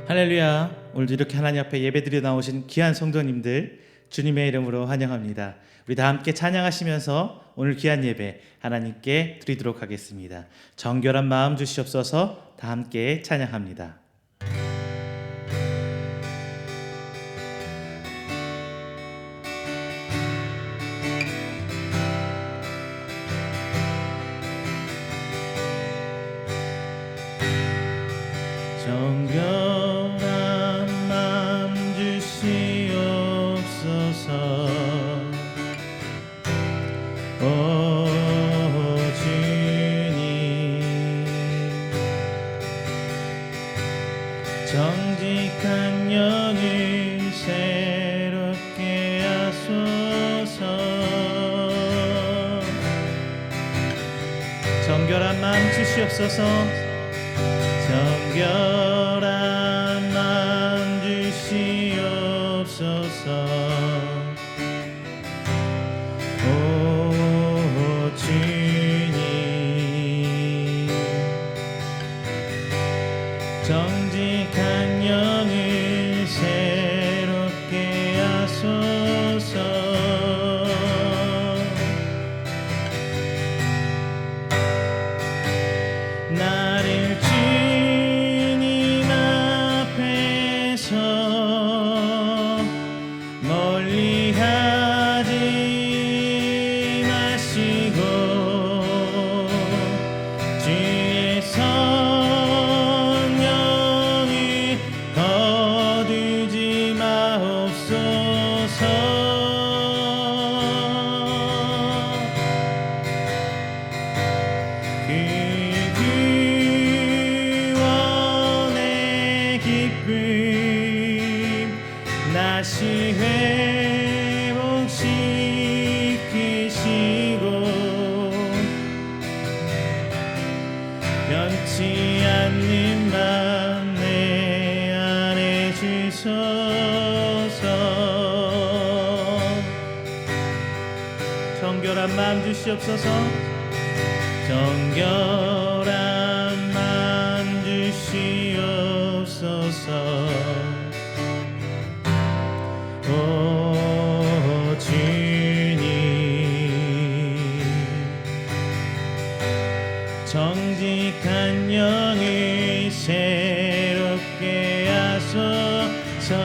할렐루야. 오늘도 이렇게 하나님 앞에 예배드려 나오신 귀한 성도님들 주님의 이름으로 환영합니다. 우리 다 함께 찬양하시면서 오늘 귀한 예배 하나님께 드리도록 하겠습니다. 정결한 마음 주시옵소서. 다 함께 찬양합니다. 정결한 마음 주시옵소서. 오 주님, 정직한 영을 새롭게 하소서. 정결한 마음 주시옵소서. 정결한 마음 주시옵소서. 오 주님, 정직한 영을 새롭게 하소서. 나를 주님 앞에서 멀리하지 마시고 주의 성령을 거두지 마옵소서. 다시 회복시키시고 변치 않는 맘 내 안에 주소서. 정결한 마음 주시옵소서. 정결한 마음 주시옵소서. 오 주님, 정직한 영을 새롭게 하소서.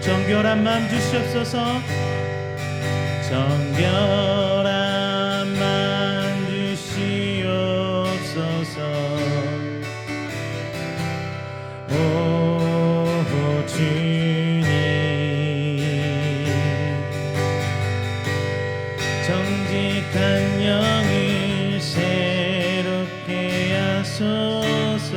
정결한 마음 주시옵소서. 정결한 마음 주시옵소서. 오 주님, 정직한 영을 새롭게 하소서.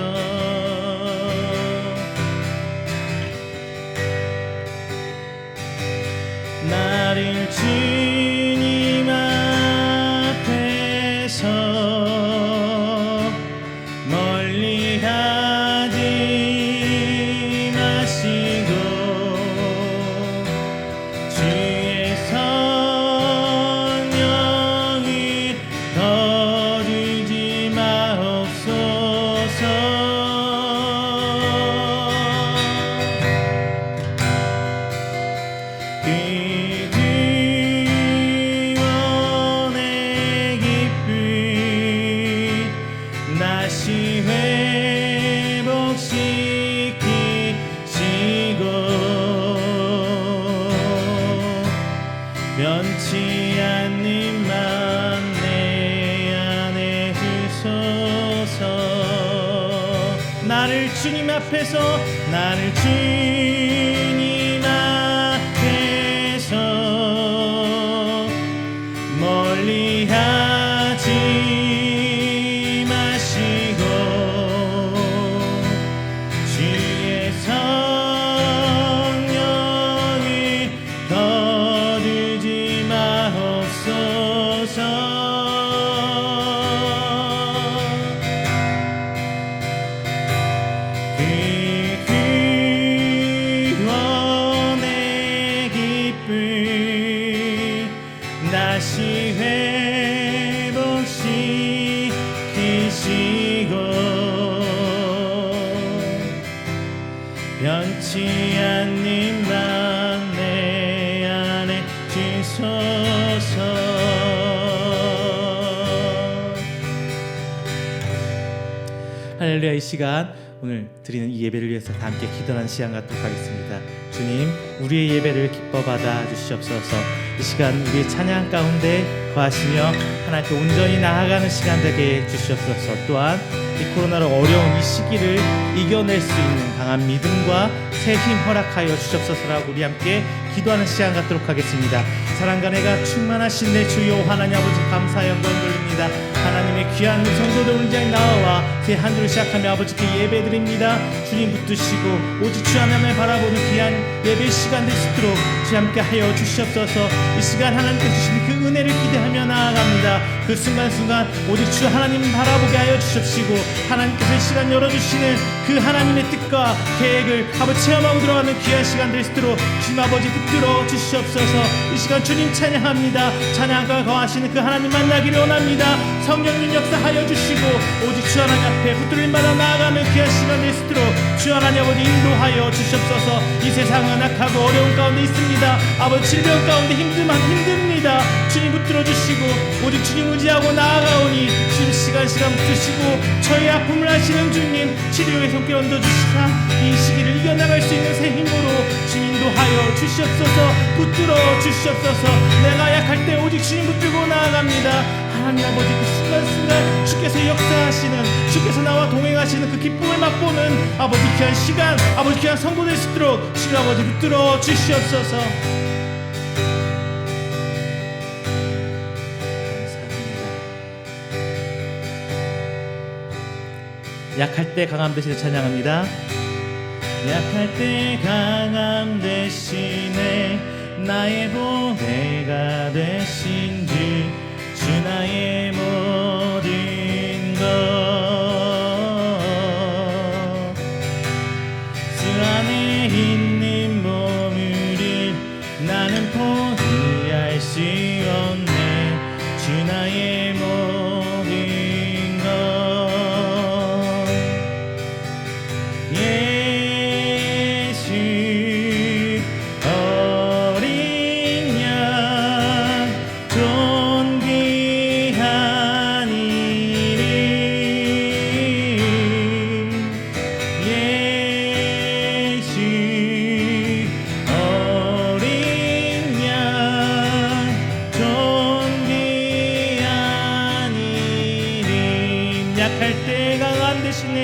나를 주님 앞에서 멀리하지 마시고 주의 성령을 거두지 마옵소서. 그 구원의 기쁨 다시 회복시키시고 변치 않는 맘 내 안에 주소서. 나를 주님 앞에서 나를 주님 앞에서 멀리하지 마시고 주의 성령을 거두지 마옵소서. 그 할렐루야. 이 시간 오늘 드리는 이 예배를 위해서 다 함께 기도하는 시간 갖도록 하겠습니다. 주님, 우리의 예배를 기뻐 받아 주시옵소서. 이 시간 우리의 찬양 가운데 거하시며 하나님께 온전히 나아가는 시간 되게 해 주시옵소서. 또한 이 코로나로 어려운 이 시기를 이겨낼 수 있는 강한 믿음과 새 힘 허락하여 주시옵소서라고 우리 함께 기도하는 시간 갖도록 하겠습니다. 사랑과 내가 충만하신 내 주여 하나님 아버지 감사 영광 돌립니다. 하나님의 귀한 성도들 온전히 나와 새 한 주를 시작하며 아버지께 예배드립니다. 주님 붙드시고 오직 주 하나님을 바라보는 귀한 예배 시간 될 수 있도록 주 함께 하여 주시옵소서. 이 시간 하나님께 주신 그 은혜를 기대하며 나아갑니다. 그 순간순간 오직 주 하나님 바라보게 하여 주십시고 하나님께서 이 시간 열어주시는 그 하나님의 뜻과 계획을 아버지 체험하고 들어가는 귀한 시간 될 수 있도록 주님 아버지 붙들어 주시옵소서. 이 시간 주님 찬양합니다. 찬양과 거하시는 그 하나님 만나기를 원합니다. 성령님 역사하여 주시고 오직 주 하나님 앞에 붙들림마다 나아가는 귀한 시간 될 수 있도록 주 하나님 아버지 인도하여 주시옵소서. 이 세상은 악하고 어려운 가운데 있습니다. 아버지 질병 가운데 힘듭니다. 주님 붙들어 주시고 오직 주님 의지하고 나아가오니 주님 시간 붙으시고 저의 아픔을 아시는 주님 치료의 손길 얹어주시사 이 시기를 이겨나갈 수 있는 새 힘으로 주님 인도하여 주시옵소서. 붙들어 주시옵소서. 내가 약할 때 오직 주님 붙들고 나아갑니다. 하나님 아버지 그 순간순간 주께서 역사하시는 주께서 나와 동행하시는 그 기쁨을 맛보는 아버지 귀한 시간 아버지 귀한 성도 될 수 있도록 주님 아버지 붙들어 주시옵소서. 약할 때 강함 대신에 찬양합니다. 약할 때 강함 대신에 나의 보배가 되신 주 나의 모든 것 주 안에 있는 보물을 나는 포기할 수 없네. 주 나의 모든 것 예수 어린 양 존귀한 이름 예수 어린 양 존귀한 이름 약할 때 강함 대신에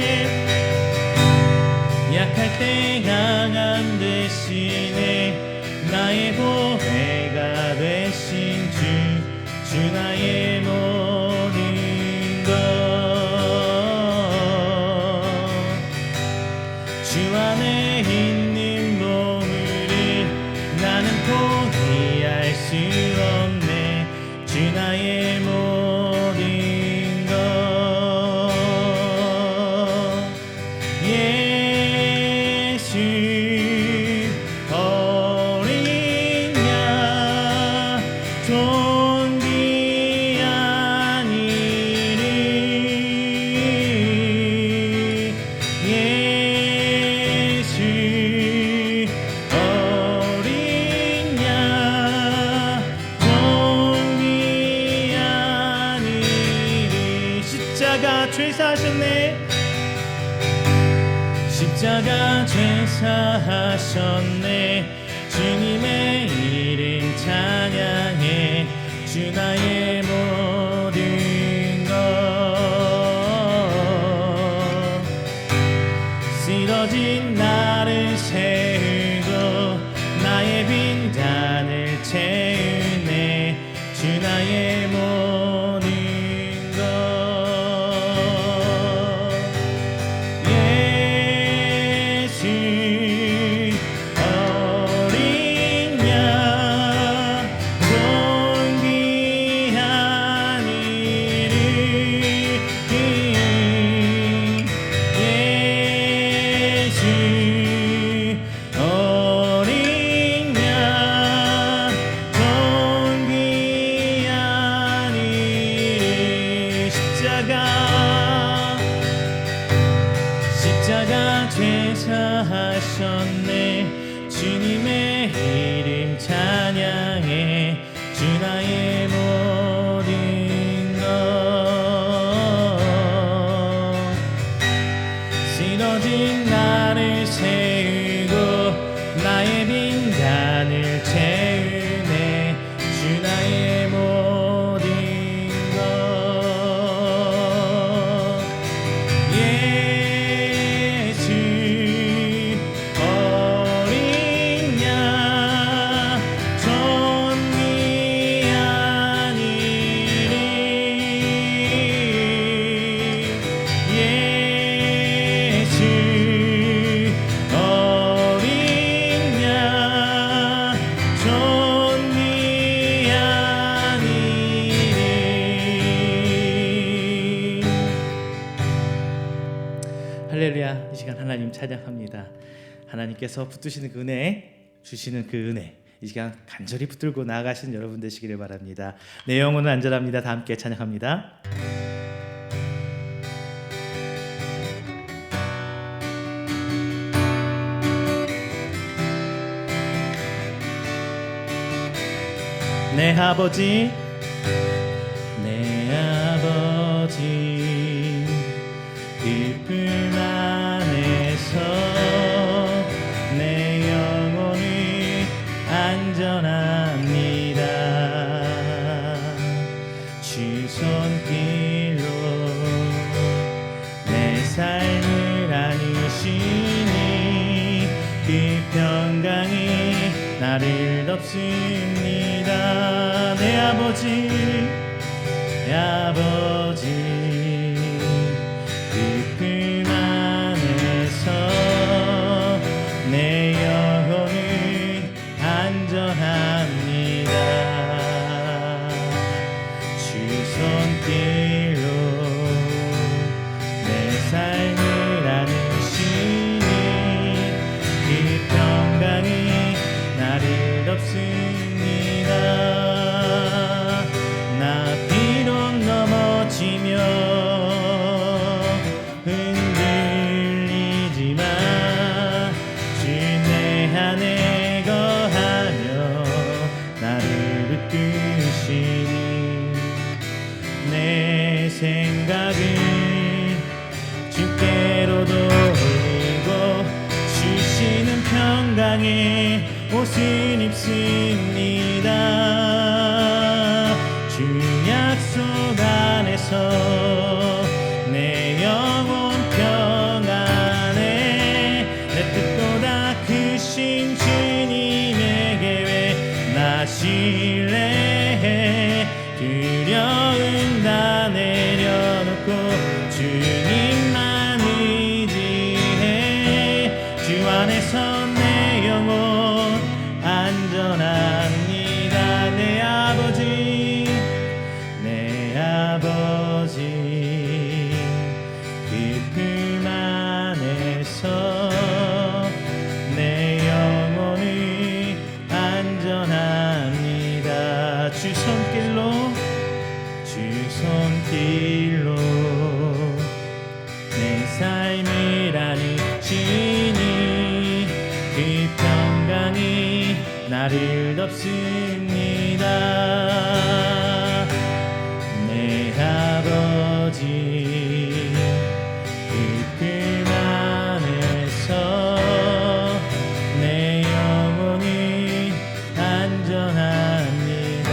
약할 때 강함 대신에 나의 보배가 되신 주 나의 모든 것 주 안에 있는 보물을 나는 포기할 수 없네. 주 나의 모든 것 예수 어린 양 존귀한 이름 예수 어린 양 존귀한 이름 십자가 죄사하셨네. 십자가 죄사하셨네. 주님의 이름 찬양해. 주 나의 모든 것 쓰러진 나를 세우고 나의 빈잔을 채우네. 주 나의 모든 것 예수 어린 양 존귀한 이름 예수 어린 양 존귀한 이름 십자가 죄사하셨네. 주님의 이름 찬양해. 주 나의 모든 것 할렐루야. 이 시간 하나님 찬양합니다. 하나님께서 붙드시는 그 은혜, 주시는 그 은혜, 이 시간 간절히 붙들고 나아가시는 여러분 되시기를 바랍니다. 내 영혼은 안전합니다. 다 함께 찬양합니다. 내 아버지, 내 아버지, 그 품 안에서 내 영혼이 안전합니다. 주 손길로 내 삶을 안으시니 그 평강이 나를 덮습니다. 내 아버지, 내 아버지, 그 품 안에서 내 영혼은 안전합니다. 주 손길로 내 삶을 안으시니 그 평강이 나를 덮습니다. 나 비록 넘어지며 흔들리지만 주 내 안에 거하며 나를 붙드시니 내 생각을 주께로 돌리고 주시는 평강에 옷을 입습니다. 주 약속 안에서 내 영혼 평안해. 내 뜻보다 크신 주님의 계획 나 신뢰해. 두려움 다 내려놓고 주님만 의지해. 주 안에서 내 영혼 안전합니다. 내 아버지, 내 아버지, 그 품 안에서 내 영혼이 안전합니다. 주 손길로, 주 손길로 내 삶을 안으시니 그 평강이 나를 덮습니다. 내 아버지, 그 품 안에서 내 영혼이 안전합니다.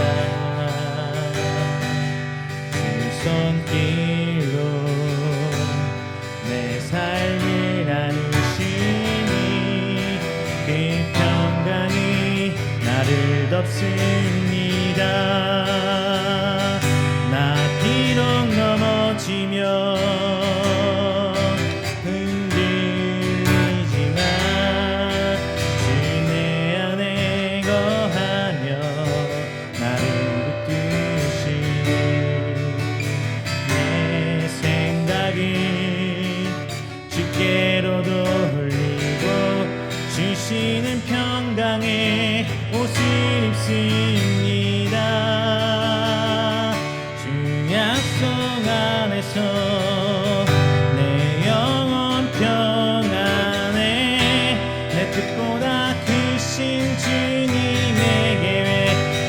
주 손길로 내 삶을 안으시니 그 평강이 나를 덮습니다. 나 비록 넘어지며 흔들리지만 주 내 안에 거하며 나를 붙드시니 내 생각을 주께로 돌리고 주시는 평강에 옷을 입습니다. 주 약속 안에서 내 영혼 평안해. 내 뜻보다 크신 주님의 계획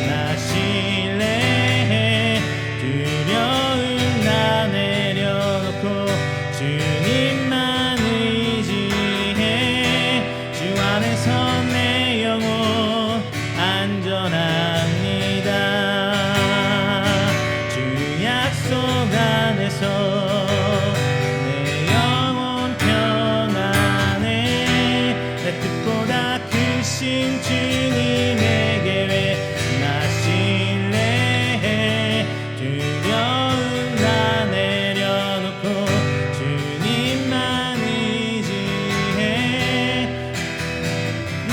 나 신뢰해. 두려움 다 내려놓고 주님만 의지해. 주 안에서 내 영혼 안전합니다. 주 약속 안에서 내 영혼 평안해. 내 뜻보다 크신 주님의 계획 나 신뢰해. 두려움 다 내려놓고 주님만 의지해. 내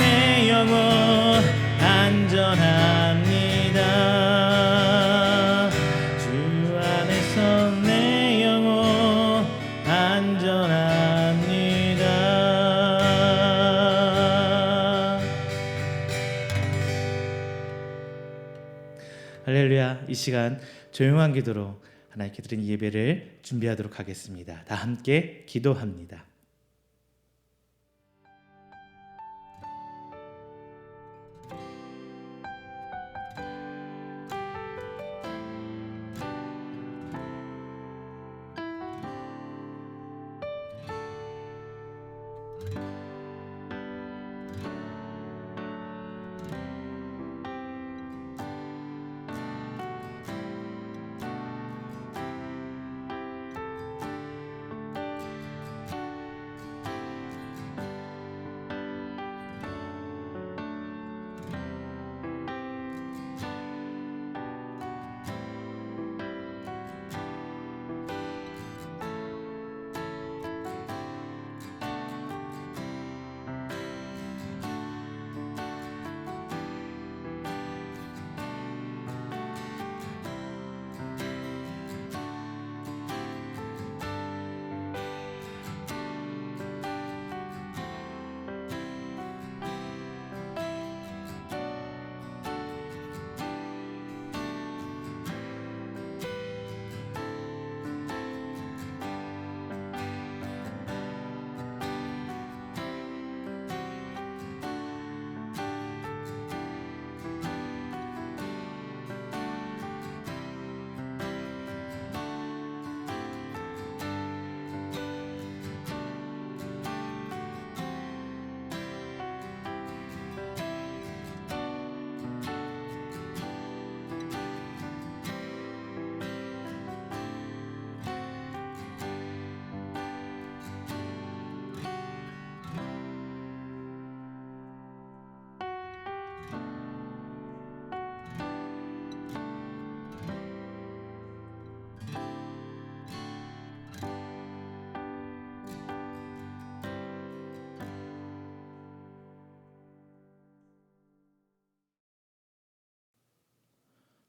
영혼 안전합니다. 주 안에서 내 영혼 이 시간 조용한 기도로 하나님께 드린 예배를 준비하도록 하겠습니다. 다 함께 기도합니다.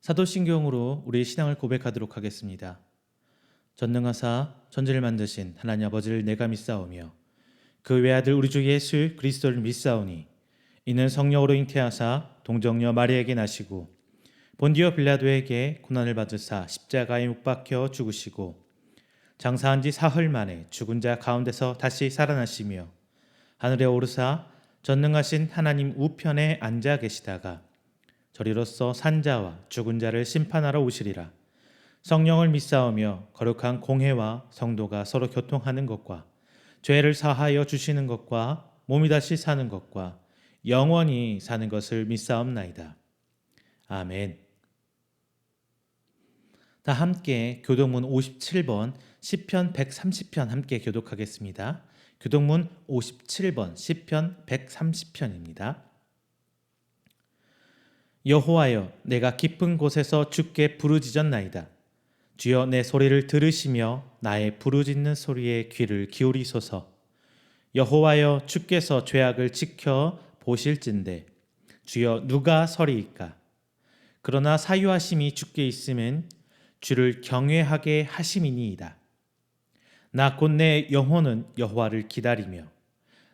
사도신경으로 우리의 신앙을 고백하도록 하겠습니다. 전능하사 전지를 만드신 하나님 아버지를 내가 믿사오며 그 외아들 우리 주 예수 그리스도를 믿사오니 이는 성령으로 잉태하사 동정녀 마리아에게 나시고 본디오 빌라도에게 고난을 받으사 십자가에 못 박혀 죽으시고 장사한 지 사흘 만에 죽은 자 가운데서 다시 살아나시며 하늘에 오르사 전능하신 하나님 우편에 앉아 계시다가 저리로서 산자와 죽은 자를 심판하러 오시리라. 성령을 믿사오며 거룩한 공회와 성도가 서로 교통하는 것과 죄를 사하여 주시는 것과 몸이 다시 사는 것과 영원히 사는 것을 믿사옵나이다. 아멘. 다 함께 교동문 57번 시편 130편 함께 교독하겠습니다. 교동문 57번 시편 130편입니다. 여호와여, 내가 깊은 곳에서 주께 부르짖었나이다. 주여, 내 소리를 들으시며 나의 부르짖는 소리에 귀를 기울이소서. 여호와여, 주께서 죄악을 지켜 보실진대 주여 누가 서리이까? 그러나 사유하심이 주께 있음은 주를 경외하게 하심이니이다. 나 곧 내 영혼은 여호와를 기다리며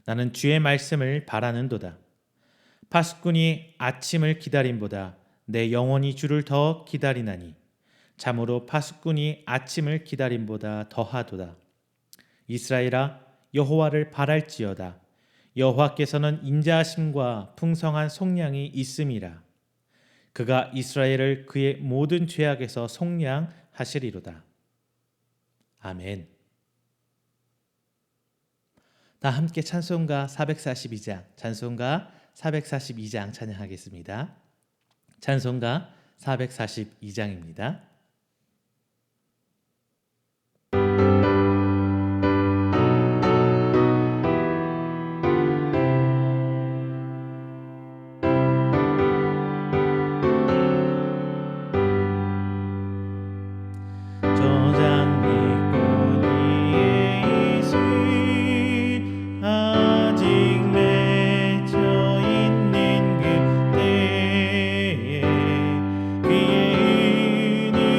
나는 주의 말씀을 바라는도다. 파수꾼이 아침을 기다림보다 내 영혼이 주를 더 기다리나니 참으로 파수꾼이 아침을 기다림보다 더하도다. 이스라엘아, 여호와를 바랄지어다. 여호와께서는 인자하심과 풍성한 속량이 있음이라. 그가 이스라엘을 그의 모든 죄악에서 속량하시리로다. 아멘. 다 함께 찬송가 442장, 찬송가 442장 찬양하겠습니다. 찬송가 442장입니다. 귀에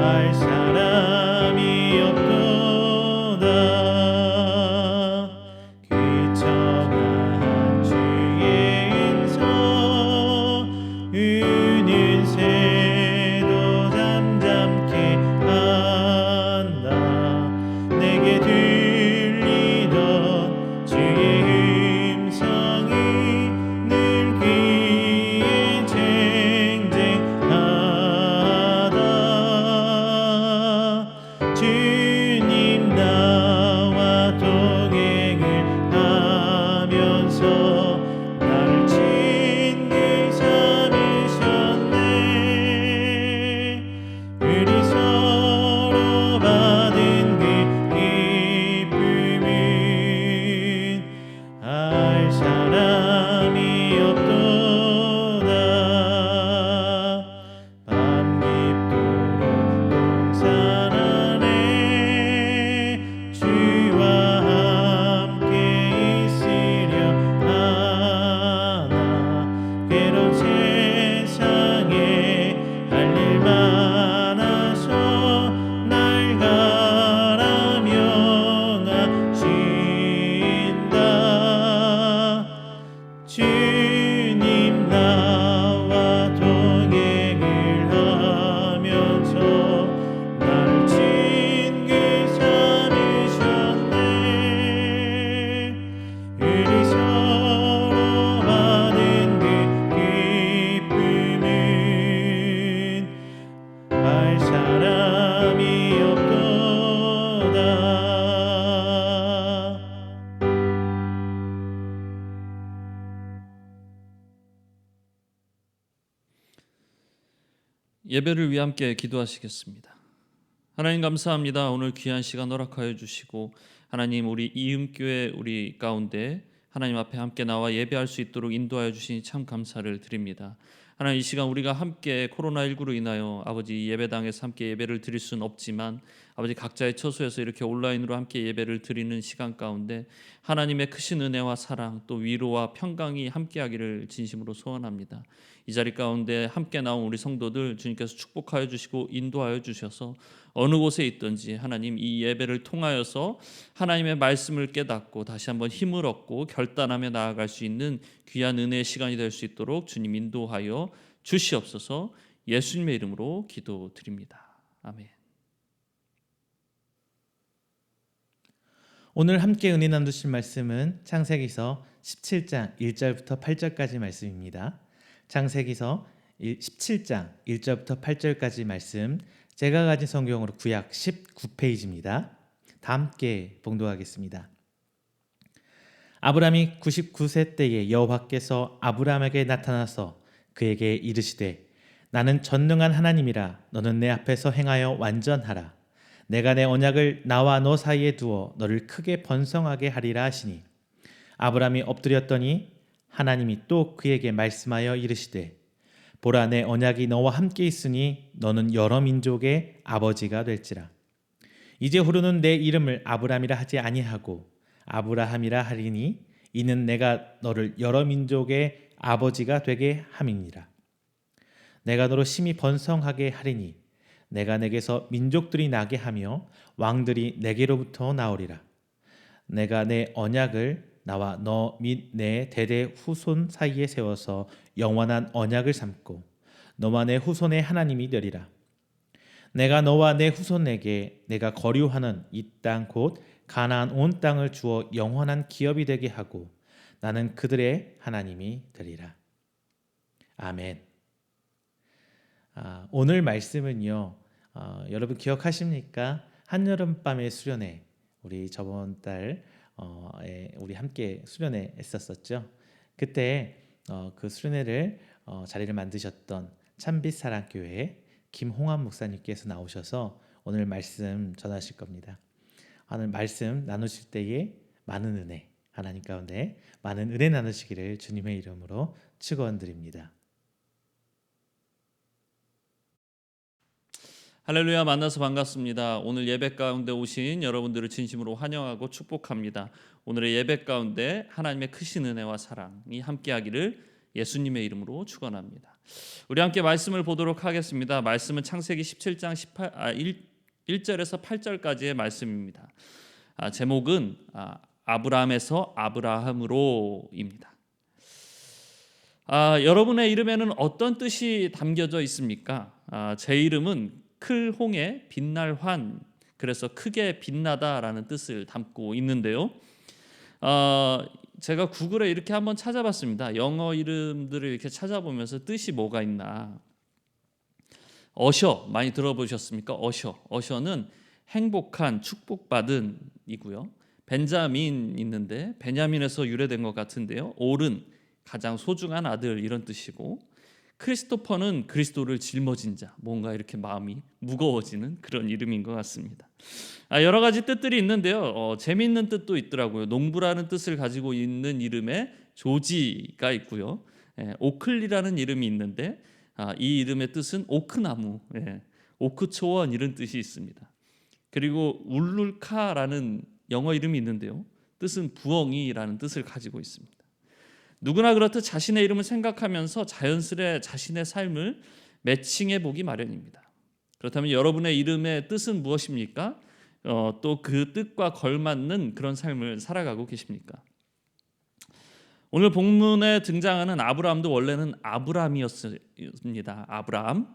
할 사람이 없도다. 귀청한 주의 은서 우는 새도 잠잠케 한다. 내게 들리던 주의 음성이 늘 귀에 쟁쟁하다. 주님 나와 동행을 하면서 나를 친구 삼으셨네. 우리 서로 받은 그 기쁨은 알 사람이 없도다. 밤 깊도록 동산 안에 주와 함께 있으려 하나. 괴로운 세상에 할 일 많아서 날 가라 명하신다. 주님 나와 동행을 하면서 나를 친구 삼으셨네. 우리 서로 받은 그 기쁨은 알 사람이 없도다. 예배를 위해 함께 기도하시겠습니다. 하나님 감사합니다. 오늘 귀한 시간 허락하여 주시고 하나님 우리 이음교회 우리 가운데 하나님 앞에 함께 나와 예배할 수 있도록 인도하여 주시니 참 감사를 드립니다. 하나님 이 시간 우리가 함께 코로나19로 인하여 아버지 예배당에서 함께 예배를 드릴 수는 없지만 아버지 각자의 처소에서 이렇게 온라인으로 함께 예배를 드리는 시간 가운데 하나님의 크신 은혜와 사랑 또 위로와 평강이 함께하기를 진심으로 소원합니다. 이 자리 가운데 함께 나온 우리 성도들 주님께서 축복하여 주시고 인도하여 주셔서 어느 곳에 있든지 하나님 이 예배를 통하여서 하나님의 말씀을 깨닫고 다시 한번 힘을 얻고 결단하며 나아갈 수 있는 귀한 은혜의 시간이 될 수 있도록 주님 인도하여 주시옵소서. 예수님의 이름으로 기도드립니다. 아멘. 오늘 함께 은혜 나누실 말씀은 창세기서 17장 1절부터 8절까지 말씀입니다. 창세기서 17장 1절부터 8절까지 말씀, 제가 가진 성경으로 구약 19페이지입니다. 다 함께 봉독하겠습니다. 아브람이 99세 때에 여호와께서 아브람에게 나타나서 그에게 이르시되 나는 전능한 하나님이라. 너는 내 앞에서 행하여 완전하라. 내가 내 언약을 나와 너 사이에 두어 너를 크게 번성하게 하리라 하시니, 아브람이 엎드렸더니 하나님이 또 그에게 말씀하여 이르시되 보라, 내 언약이 너와 함께 있으니 너는 여러 민족의 아버지가 될지라. 이제후로는 내 이름을 아브람이라 하지 아니하고 아브라함이라 하리니 이는 내가 너를 여러 민족의 아버지가 되게 함이니라. 내가 너로 심히 번성하게 하리니 내가 내게서 민족들이 나게 하며 왕들이 내게로부터 나오리라. 내가 내 언약을 나와 너 및 내 대대 후손 사이에 세워서 영원한 언약을 삼고 너와 내 후손의 하나님이 되리라. 내가 너와 내 후손에게 내가 거류하는 이 땅 곧 가나안 온 땅을 주어 영원한 기업이 되게 하고 나는 그들의 하나님이 되리라. 아멘. 오늘 말씀은요, 여러분 기억하십니까? 한여름밤의 수련회, 우리 저번 달 우리 함께 수련회 했었었죠. 그때 그 수련회를 자리를 만드셨던 참빛사랑교회 김홍환 목사님께서 나오셔서 오늘 말씀 전하실 겁니다. 오늘 말씀 나누실 때에 많은 은혜, 하나님 가운데 많은 은혜 나누시기를 주님의 이름으로 축원드립니다. 할렐루야, 만나서 반갑습니다. 오늘 예배 가운데 오신 여러분들을 진심으로 환영하고 축복합니다. 오늘의 예배 가운데 하나님의 크신 은혜와 사랑이 함께하기를 예수님의 이름으로 축원합니다. 우리 함께 말씀을 보도록 하겠습니다. 말씀은 창세기 17장 1절에서 8절까지의 말씀입니다. 제목은 아브라함에서 아브라함으로입니다. 여러분의 이름에는 어떤 뜻이 담겨져 있습니까? 제 이름은 클 홍해 빛날 환, 그래서 크게 빛나다라는 뜻을 담고 있는데요. 제가 구글에 이렇게 한번 찾아봤습니다. 영어 이름들을 이렇게 찾아보면서 뜻이 뭐가 있나. 어셔 많이 들어보셨습니까? 어셔는 행복한, 축복받은 이고요. 벤자민 있는데 베냐민에서 유래된 것 같은데요. 올은 가장 소중한 아들 이런 뜻이고, 크리스토퍼는 그리스도를 짊어진 자, 뭔가 이렇게 마음이 무거워지는 그런 이름인 것 같습니다. 여러 가지 뜻들이 있는데요. 재미있는 뜻도 있더라고요. 농부라는 뜻을 가지고 있는 이름에 조지가 있고요. 오클리라는 이름이 있는데 이 이름의 뜻은 오크나무, 오크초원 이런 뜻이 있습니다. 그리고 울룰카라는 영어 이름이 있는데요. 뜻은 부엉이라는 뜻을 가지고 있습니다. 누구나 그렇듯 자신의 이름을 생각하면서 자연스레 자신의 삶을 매칭해 보기 마련입니다. 그렇다면 여러분의 이름의 뜻은 무엇입니까? 또 그 뜻과 걸맞는 그런 삶을 살아가고 계십니까? 오늘 본문에 등장하는 아브라함도 원래는 아브람이었습니다. 아브람.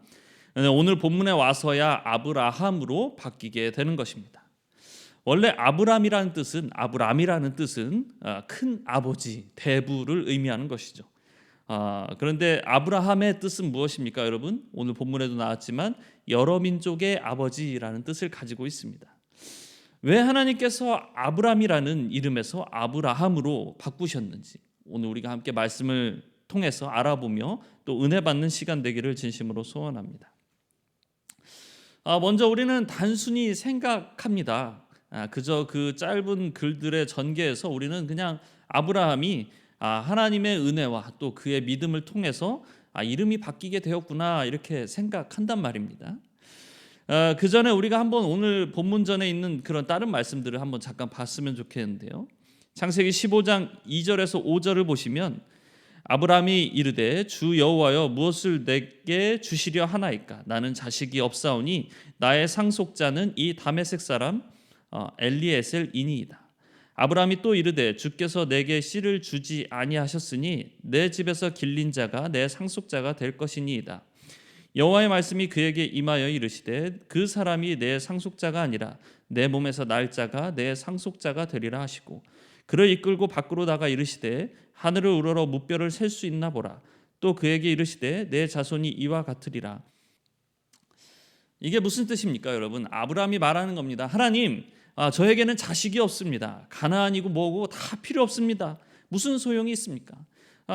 오늘 본문에 와서야 아브라함으로 바뀌게 되는 것입니다. 원래 아브람이라는 뜻은 큰 아버지, 대부를 의미하는 것이죠. 그런데 아브라함의 뜻은 무엇입니까, 여러분? 오늘 본문에도 나왔지만 여러 민족의 아버지라는 뜻을 가지고 있습니다. 왜 하나님께서 아브람이라는 이름에서 아브라함으로 바꾸셨는지 오늘 우리가 함께 말씀을 통해서 알아보며 또 은혜 받는 시간 되기를 진심으로 소원합니다. 먼저 우리는 단순히 생각합니다. 그저 그 짧은 글들의 전개에서 우리는 그냥 아브라함이 하나님의 은혜와 또 그의 믿음을 통해서 이름이 바뀌게 되었구나 이렇게 생각한단 말입니다. 그 전에 우리가 한번 오늘 본문 전에 있는 그런 다른 말씀들을 한번 잠깐 봤으면 좋겠는데요. 창세기 15장 2절에서 5절을 보시면 아브라함이 이르되 주 여호와여 무엇을 내게 주시려 하나이까? 나는 자식이 없사오니 나의 상속자는 이 다메섹 사람 엘리에셀이니이다. 아브라함이 또 이르되 주께서 내게 씨를 주지 아니하셨으니 내 집에서 길린 자가 내 상속자가 될 것이니이다. 여호와의 말씀이 그에게 임하여 이르시되 그 사람이 내 상속자가 아니라 내 몸에서 날 자가 내 상속자가 되리라 하시고 그를 이끌고 밖으로 나가 이르시되 하늘을 우러러 무뼈를 셀 수 있나 보라. 또 그에게 이르시되 내 자손이 이와 같으리라. 이게 무슨 뜻입니까, 여러분? 아브라함이 말하는 겁니다. 하나님, 저에게는 자식이 없습니다. 가나안이고 뭐고 다 필요 없습니다. 무슨 소용이 있습니까?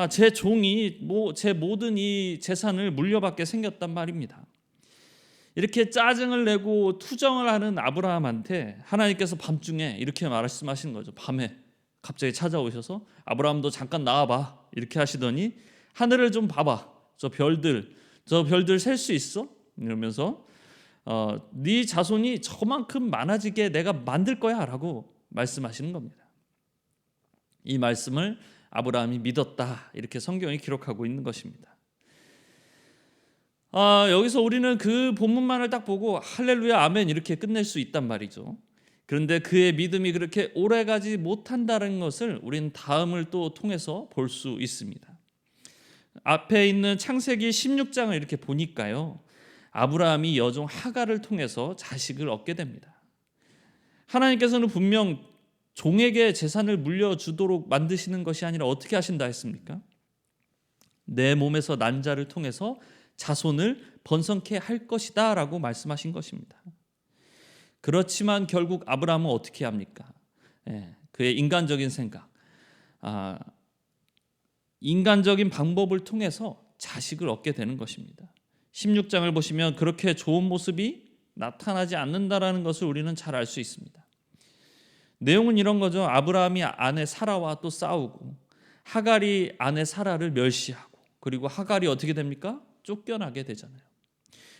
제 종이 제 모든 이 재산을 물려받게 생겼단 말입니다. 이렇게 짜증을 내고 투정을 하는 아브라함한테 하나님께서 밤중에 이렇게 말씀하시는 거죠. 밤에 갑자기 찾아오셔서 아브라함도 잠깐 나와봐 이렇게 하시더니 하늘을 좀 봐봐. 저 별들 셀 수 있어? 이러면서 네 자손이 저만큼 많아지게 내가 만들 거야 라고 말씀하시는 겁니다. 이 말씀을 아브라함이 믿었다 이렇게 성경이 기록하고 있는 것입니다. 여기서 우리는 그 본문만을 딱 보고 할렐루야 아멘 이렇게 끝낼 수 있단 말이죠. 그런데 그의 믿음이 그렇게 오래가지 못한다는 것을 우리는 다음을 또 통해서 볼 수 있습니다. 앞에 있는 창세기 16장을 이렇게 보니까요, 아브라함이 여종 하갈을 통해서 자식을 얻게 됩니다. 하나님께서는 분명 종에게 재산을 물려주도록 만드시는 것이 아니라 어떻게 하신다 했습니까? 내 몸에서 난 자를 통해서 자손을 번성케 할 것이다 라고 말씀하신 것입니다. 그렇지만 결국 아브라함은 어떻게 합니까? 그의 인간적인 생각, 인간적인 방법을 통해서 자식을 얻게 되는 것입니다. 16장을 보시면 그렇게 좋은 모습이 나타나지 않는다라는 것을 우리는 잘 알 수 있습니다. 내용은 이런 거죠. 아브라함이 아내 사라와 또 싸우고 하갈이 아내 사라를 멸시하고 그리고 하갈이 어떻게 됩니까? 쫓겨나게 되잖아요.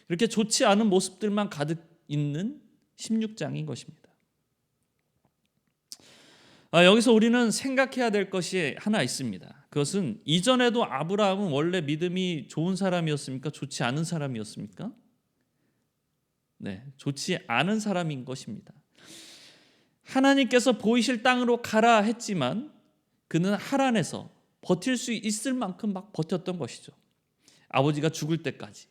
이렇게 좋지 않은 모습들만 가득 있는 16장인 것입니다. 여기서 우리는 생각해야 될 것이 하나 있습니다. 그것은 이전에도 아브라함은 원래 믿음이 좋은 사람이었습니까? 좋지 않은 사람이었습니까? 네, 좋지 않은 사람인 것입니다. 하나님께서 보이실 땅으로 가라 했지만 그는 하란에서 버틸 수 있을 만큼 막 버텼던 것이죠. 아버지가 죽을 때까지,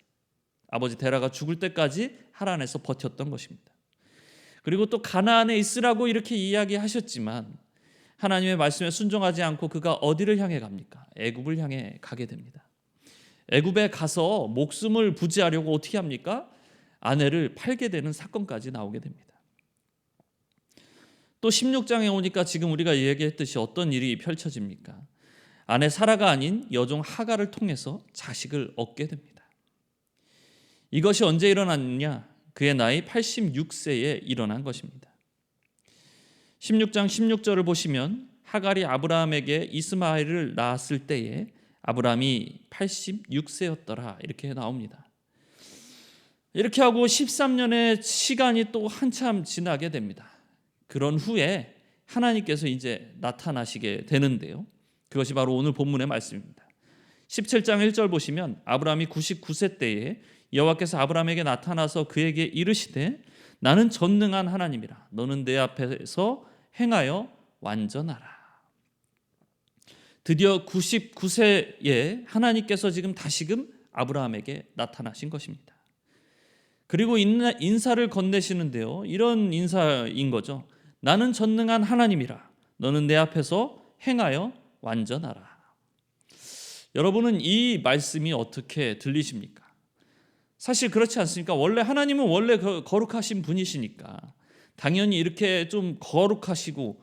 아버지 데라가 죽을 때까지 하란에서 버텼던 것입니다. 그리고 또 가나안에 있으라고 이렇게 이야기하셨지만 하나님의 말씀에 순종하지 않고 그가 어디를 향해 갑니까? 애굽을 향해 가게 됩니다. 애굽에 가서 목숨을 부지하려고 어떻게 합니까? 아내를 팔게 되는 사건까지 나오게 됩니다. 또 16장에 오니까 지금 우리가 얘기했듯이 어떤 일이 펼쳐집니까? 아내 사라가 아닌 여종 하갈을 통해서 자식을 얻게 됩니다. 이것이 언제 일어났느냐? 그의 나이 86세에 일어난 것입니다. 16장 16절을 보시면 하갈이 아브라함에게 이스마엘을 낳았을 때에 아브라함이 86세였더라 이렇게 나옵니다. 이렇게 하고 13년의 시간이 또 한참 지나게 됩니다. 그런 후에 하나님께서 이제 나타나시게 되는데요. 그것이 바로 오늘 본문의 말씀입니다. 17장 1절 보시면 아브라함이 99세 때에 여호와께서 아브라함에게 나타나서 그에게 이르시되 나는 전능한 하나님이라 너는 내 앞에서 행하여 완전하라. 드디어 99세에 하나님께서 지금 다시금 아브라함에게 나타나신 것입니다. 그리고 인사를 건네시는데요. 이런 인사인 거죠. 나는 전능한 하나님이라 너는 내 앞에서 행하여 완전하라. 여러분은 이 말씀이 어떻게 들리십니까? 사실 그렇지 않습니까? 원래 하나님은 원래 거룩하신 분이시니까 당연히 이렇게 좀 거룩하시고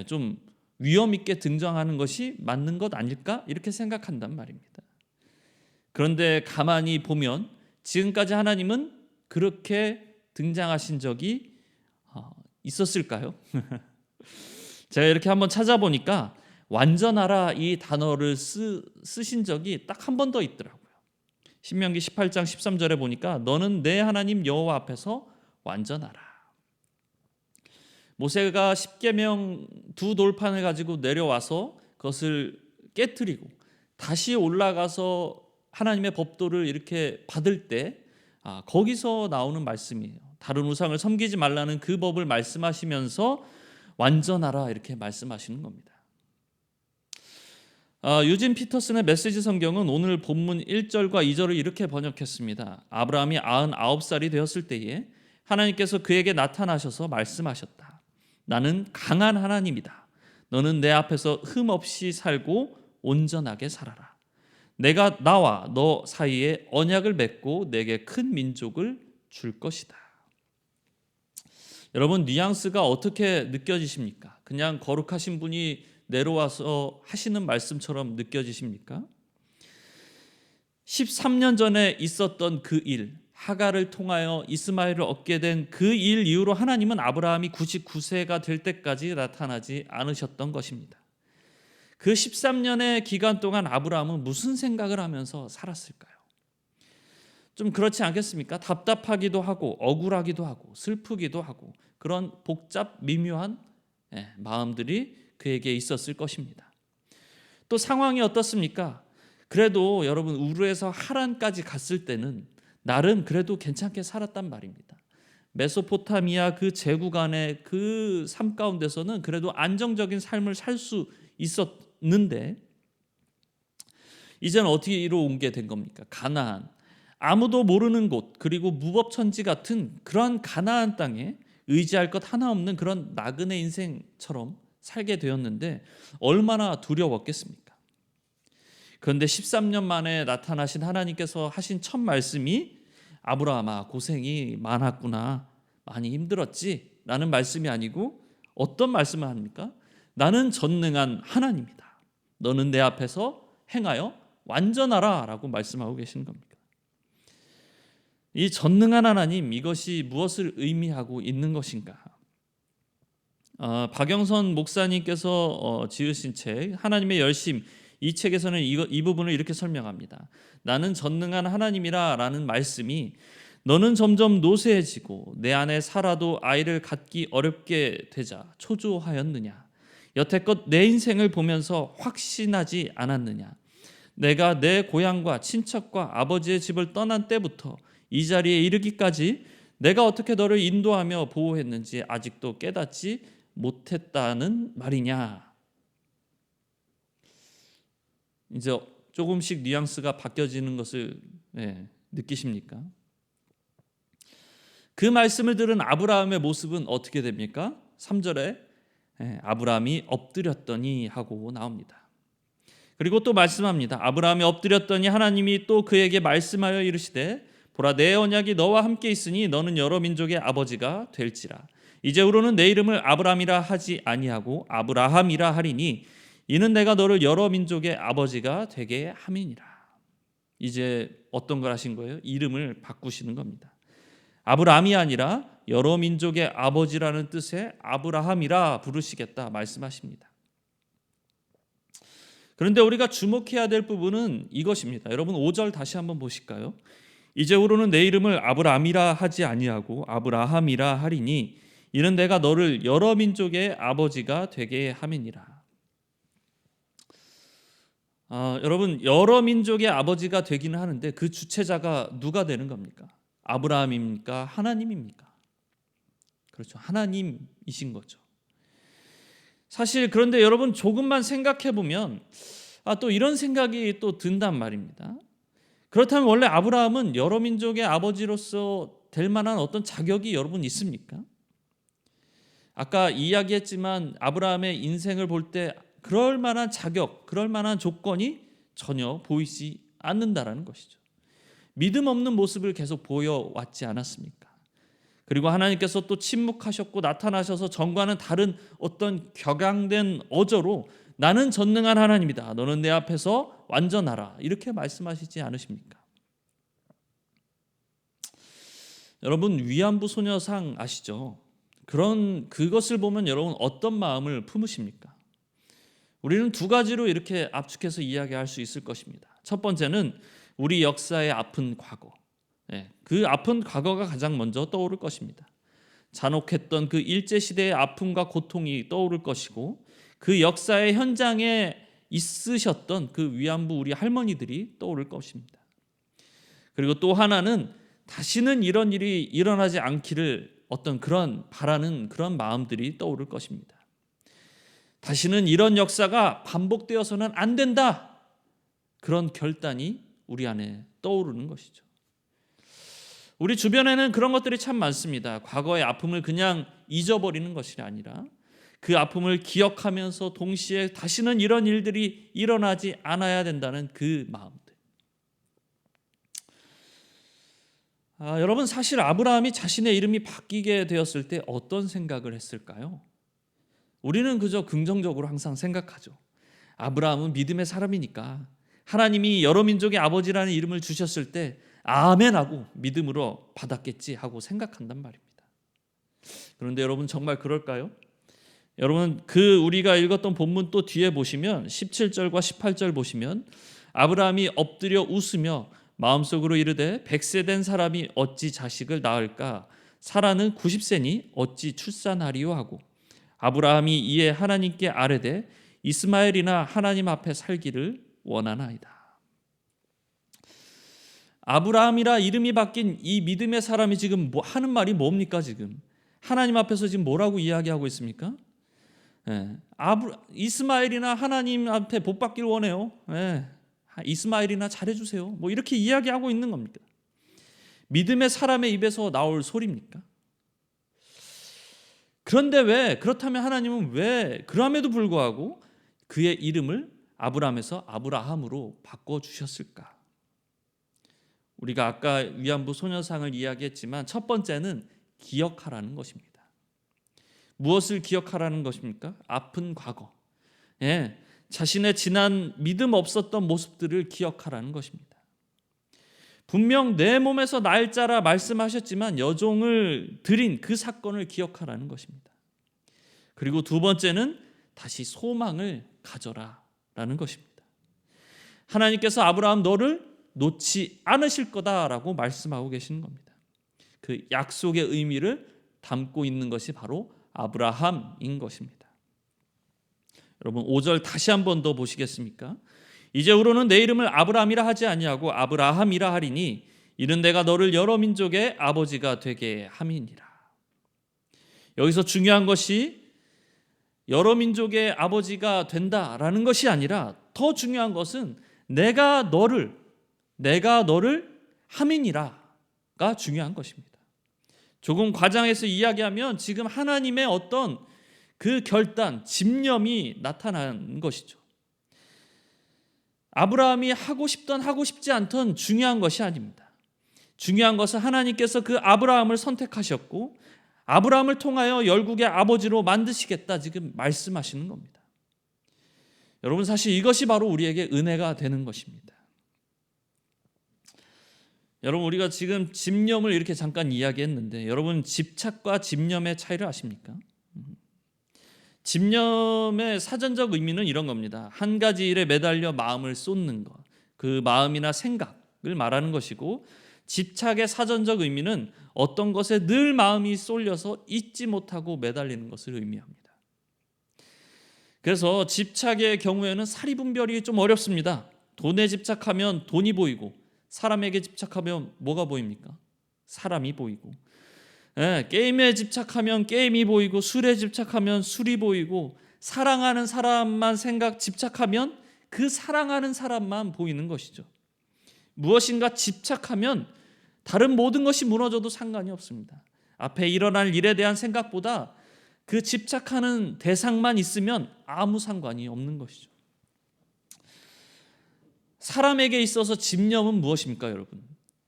좀 위험 있게 등장하는 것이 맞는 것 아닐까? 이렇게 생각한단 말입니다. 그런데 가만히 보면 지금까지 하나님은 그렇게 등장하신 적이 있었을까요? 제가 이렇게 한번 찾아보니까 완전하라 이 단어를 쓰신 적이 딱 한 번 더 있더라고요. 신명기 18장 13절에 보니까 너는 내 하나님 여호와 앞에서 완전하라. 모세가 십계명 두 돌판을 가지고 내려와서 그것을 깨트리고 다시 올라가서 하나님의 법도를 이렇게 받을 때 거기서 나오는 말씀이에요. 다른 우상을 섬기지 말라는 그 법을 말씀하시면서 완전하라 이렇게 말씀하시는 겁니다. 유진 피터슨의 메시지 성경은 오늘 본문 1절과 2절을 이렇게 번역했습니다. 아브라함이 99살이 되었을 때에 하나님께서 그에게 나타나셔서 말씀하셨다. 나는 강한 하나님이다. 너는 내 앞에서 흠없이 살고 온전하게 살아라. 내가 나와 너 사이에 언약을 맺고 내게 큰 민족을 줄 것이다. 여러분 뉘앙스가 어떻게 느껴지십니까? 그냥 거룩하신 분이 내려와서 하시는 말씀처럼 느껴지십니까? 13년 전에 있었던 그 일, 하갈을 통하여 이스마엘을 얻게 된 그 일 이후로 하나님은 아브라함이 99세가 될 때까지 나타나지 않으셨던 것입니다. 그 13년의 기간 동안 아브라함은 무슨 생각을 하면서 살았을까요? 좀 그렇지 않겠습니까? 답답하기도 하고 억울하기도 하고 슬프기도 하고 그런 복잡 미묘한 마음들이 그에게 있었을 것입니다. 또 상황이 어떻습니까? 그래도 여러분 우르에서 하란까지 갔을 때는 나름 그래도 괜찮게 살았단 말입니다. 메소포타미아 그 제국안의 그 삶 가운데서는 그래도 안정적인 삶을 살 수 있었는데 이제는 어디로 옮게 된 겁니까? 가나안, 아무도 모르는 곳 그리고 무법천지 같은 그런 가나안 땅에 의지할 것 하나 없는 그런 나그네 인생처럼 살게 되었는데 얼마나 두려웠겠습니까? 그런데 13년 만에 나타나신 하나님께서 하신 첫 말씀이 아브라함아 고생이 많았구나 많이 힘들었지 라는 말씀이 아니고 어떤 말씀을 합니까? 나는 전능한 하나님이다. 너는 내 앞에서 행하여 완전하라 라고 말씀하고 계시는 겁니다. 이 전능한 하나님 이것이 무엇을 의미하고 있는 것인가? 박영선 목사님께서 지으신 책 하나님의 열심 이 책에서는 이 부분을 이렇게 설명합니다. 나는 전능한 하나님이라 라는 말씀이 너는 점점 노쇠해지고 내 안에 살아도 아이를 갖기 어렵게 되자 초조하였느냐 여태껏 내 인생을 보면서 확신하지 않았느냐? 내가 내 고향과 친척과 아버지의 집을 떠난 때부터 이 자리에 이르기까지 내가 어떻게 너를 인도하며 보호했는지 아직도 깨닫지 못했다는 말이냐? 이제 조금씩 뉘앙스가 바뀌어지는 것을 느끼십니까? 그 말씀을 들은 아브라함의 모습은 어떻게 됩니까? 3절에 아브라함이 엎드렸더니 하고 나옵니다. 그리고 또 말씀합니다. 아브라함이 엎드렸더니 하나님이 또 그에게 말씀하여 이르시되 보라 내 언약이 너와 함께 있으니 너는 여러 민족의 아버지가 될지라. 이제후로는 내 이름을 아브라함이라 하지 아니하고 아브라함이라 하리니 이는 내가 너를 여러 민족의 아버지가 되게 함이니라. 이제 어떤 걸 하신 거예요? 이름을 바꾸시는 겁니다. 아브라함이 아니라 여러 민족의 아버지라는 뜻의 아브라함이라 부르시겠다 말씀하십니다. 그런데 우리가 주목해야 될 부분은 이것입니다. 여러분 5절 다시 한번 보실까요? 이제후로는 내 이름을 아브라함이라 하지 아니하고 아브라함이라 하리니 이는 내가 너를 여러 민족의 아버지가 되게 함이니라. 여러분 여러 민족의 아버지가 되기는 하는데 그 주체자가 누가 되는 겁니까? 아브라함입니까? 하나님입니까? 그렇죠. 하나님이신 거죠. 사실 그런데 여러분 조금만 생각해 보면 또 이런 생각이 또 든단 말입니다. 그렇다면 원래 아브라함은 여러 민족의 아버지로서 될 만한 어떤 자격이 여러분 있습니까? 아까 이야기했지만 아브라함의 인생을 볼 때 그럴 만한 자격, 그럴 만한 조건이 전혀 보이지 않는다라는 것이죠. 믿음 없는 모습을 계속 보여왔지 않았습니까? 그리고 하나님께서 또 침묵하셨고 나타나셔서 전과는 다른 어떤 격양된 어조로 나는 전능한 하나님이다. 너는 내 앞에서 완전하라. 이렇게 말씀하시지 않으십니까? 여러분 위안부 소녀상 아시죠? 그것을 보면 여러분 어떤 마음을 품으십니까? 우리는 두 가지로 이렇게 압축해서 이야기할 수 있을 것입니다. 첫 번째는 우리 역사의 아픈 과거. 그 아픈 과거가 가장 먼저 떠오를 것입니다. 잔혹했던 그 일제시대의 아픔과 고통이 떠오를 것이고 그 역사의 현장에 있으셨던 그 위안부 우리 할머니들이 떠오를 것입니다. 그리고 또 하나는 다시는 이런 일이 일어나지 않기를 어떤 그런 바라는 그런 마음들이 떠오를 것입니다. 다시는 이런 역사가 반복되어서는 안 된다. 그런 결단이 우리 안에 떠오르는 것이죠. 우리 주변에는 그런 것들이 참 많습니다. 과거의 아픔을 그냥 잊어버리는 것이 아니라 그 아픔을 기억하면서 동시에 다시는 이런 일들이 일어나지 않아야 된다는 그 마음들. 여러분 사실 아브라함이 자신의 이름이 바뀌게 되었을 때 어떤 생각을 했을까요? 우리는 그저 긍정적으로 항상 생각하죠. 아브라함은 믿음의 사람이니까 하나님이 여러 민족의 아버지라는 이름을 주셨을 때 아멘하고 믿음으로 받았겠지 하고 생각한단 말입니다. 그런데 여러분 정말 그럴까요? 여러분 우리가 읽었던 본문 또 뒤에 보시면 17절과 18절 보시면 아브라함이 엎드려 웃으며 마음속으로 이르되 100세 된 사람이 어찌 자식을 낳을까? 사라는 90세니 어찌 출산하리요 하고 아브라함이 이에 하나님께 아뢰되 이스마엘이나 하나님 앞에 살기를 원하나이다. 아브라함이라 이름이 바뀐 이 믿음의 사람이 지금 하는 말이 뭡니까? 지금 하나님 앞에서 지금 뭐라고 이야기하고 있습니까? 이스마엘이나 하나님 앞에 복 받기를 원해요. 이스마엘이나 잘해주세요. 뭐 이렇게 이야기하고 있는 겁니다. 믿음의 사람의 입에서 나올 소리입니까? 그런데 그렇다면 하나님은 왜 그럼에도 불구하고 그의 이름을 아브라함에서 아브라함으로 바꿔주셨을까? 우리가 아까 위안부 소녀상을 이야기했지만 첫 번째는 기억하라는 것입니다. 무엇을 기억하라는 것입니까? 아픈 과거. 자신의 지난 믿음 없었던 모습들을 기억하라는 것입니다. 분명 내 몸에서 날짜라 말씀하셨지만 여종을 드린 그 사건을 기억하라는 것입니다. 그리고 두 번째는 다시 소망을 가져라라는 것입니다. 하나님께서 아브라함 너를 놓지 않으실 거다라고 말씀하고 계시는 겁니다. 그 약속의 의미를 담고 있는 것이 바로 아브라함인 것입니다. 여러분 5절 다시 한 번 더 보시겠습니까? 이제후로는 내 이름을 아브라함이라 하지 아니하고 아브라함이라 하리니 이는 내가 너를 여러 민족의 아버지가 되게 함이니라. 여기서 중요한 것이 여러 민족의 아버지가 된다라는 것이 아니라 더 중요한 것은 내가 너를 함이니라가 중요한 것입니다. 조금 과장해서 이야기하면 지금 하나님의 어떤 그 결단, 집념이 나타난 것이죠. 아브라함이 하고 싶던 하고 싶지 않던 중요한 것이 아닙니다. 중요한 것은 하나님께서 그 아브라함을 선택하셨고 아브라함을 통하여 열국의 아버지로 만드시겠다 지금 말씀하시는 겁니다. 여러분 사실 이것이 바로 우리에게 은혜가 되는 것입니다. 여러분 우리가 지금 집념을 이렇게 잠깐 이야기했는데 여러분 집착과 집념의 차이를 아십니까? 집념의 사전적 의미는 이런 겁니다. 한 가지 일에 매달려 마음을 쏟는 것, 그 마음이나 생각을 말하는 것이고 집착의 사전적 의미는 어떤 것에 늘 마음이 쏠려서 잊지 못하고 매달리는 것을 의미합니다. 그래서 집착의 경우에는 사리분별이 좀 어렵습니다. 돈에 집착하면 돈이 보이고 사람에게 집착하면 뭐가 보입니까? 사람이 보이고 게임에 집착하면 게임이 보이고 술에 집착하면 술이 보이고 사랑하는 사람만 집착하면 그 사랑하는 사람만 보이는 것이죠. 무엇인가 집착하면 다른 모든 것이 무너져도 상관이 없습니다. 앞에 일어날 일에 대한 생각보다 그 집착하는 대상만 있으면 아무 상관이 없는 것이죠. 사람에게 있어서 집념은 무엇입니까, 여러분?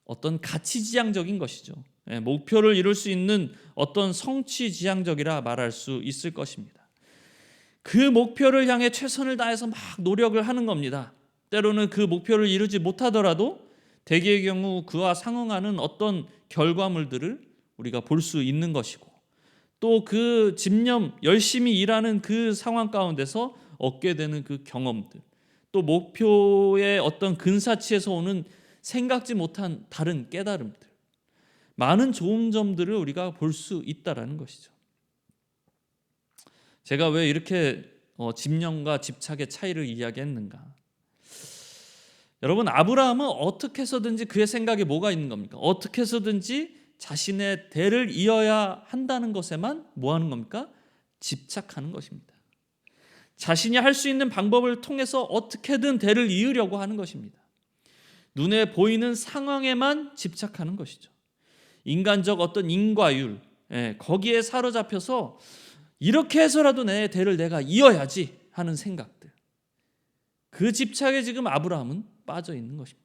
어떤 가치지향적인 것이죠. 목표를 이룰 수 있는 어떤 성취지향적이라 말할 수 있을 것입니다. 그 목표를 향해 최선을 다해서 막 노력을 하는 겁니다. 때로는 그 목표를 이루지 못하더라도 대개의 경우 그와 상응하는 어떤 결과물들을 우리가 볼 수 있는 것이고 또 그 집념, 열심히 일하는 그 상황 가운데서 얻게 되는 그 경험들 또 목표의 어떤 근사치에서 오는 생각지 못한 다른 깨달음들 많은 좋은 점들을 우리가 볼 수 있다라는 것이죠. 제가 왜 이렇게 집념과 집착의 차이를 이야기했는가? 여러분 아브라함은 어떻게 해서든지 그의 생각에 뭐가 있는 겁니까? 어떻게 해서든지 자신의 대를 이어야 한다는 것에만 뭐 하는 겁니까? 집착하는 것입니다. 자신이 할 수 있는 방법을 통해서 어떻게든 대를 이으려고 하는 것입니다. 눈에 보이는 상황에만 집착하는 것이죠. 인간적 어떤 인과율 거기에 사로잡혀서 이렇게 해서라도 내 대를 내가 이어야지 하는 생각들 그 집착에 지금 아브라함은 빠져 있는 것입니다.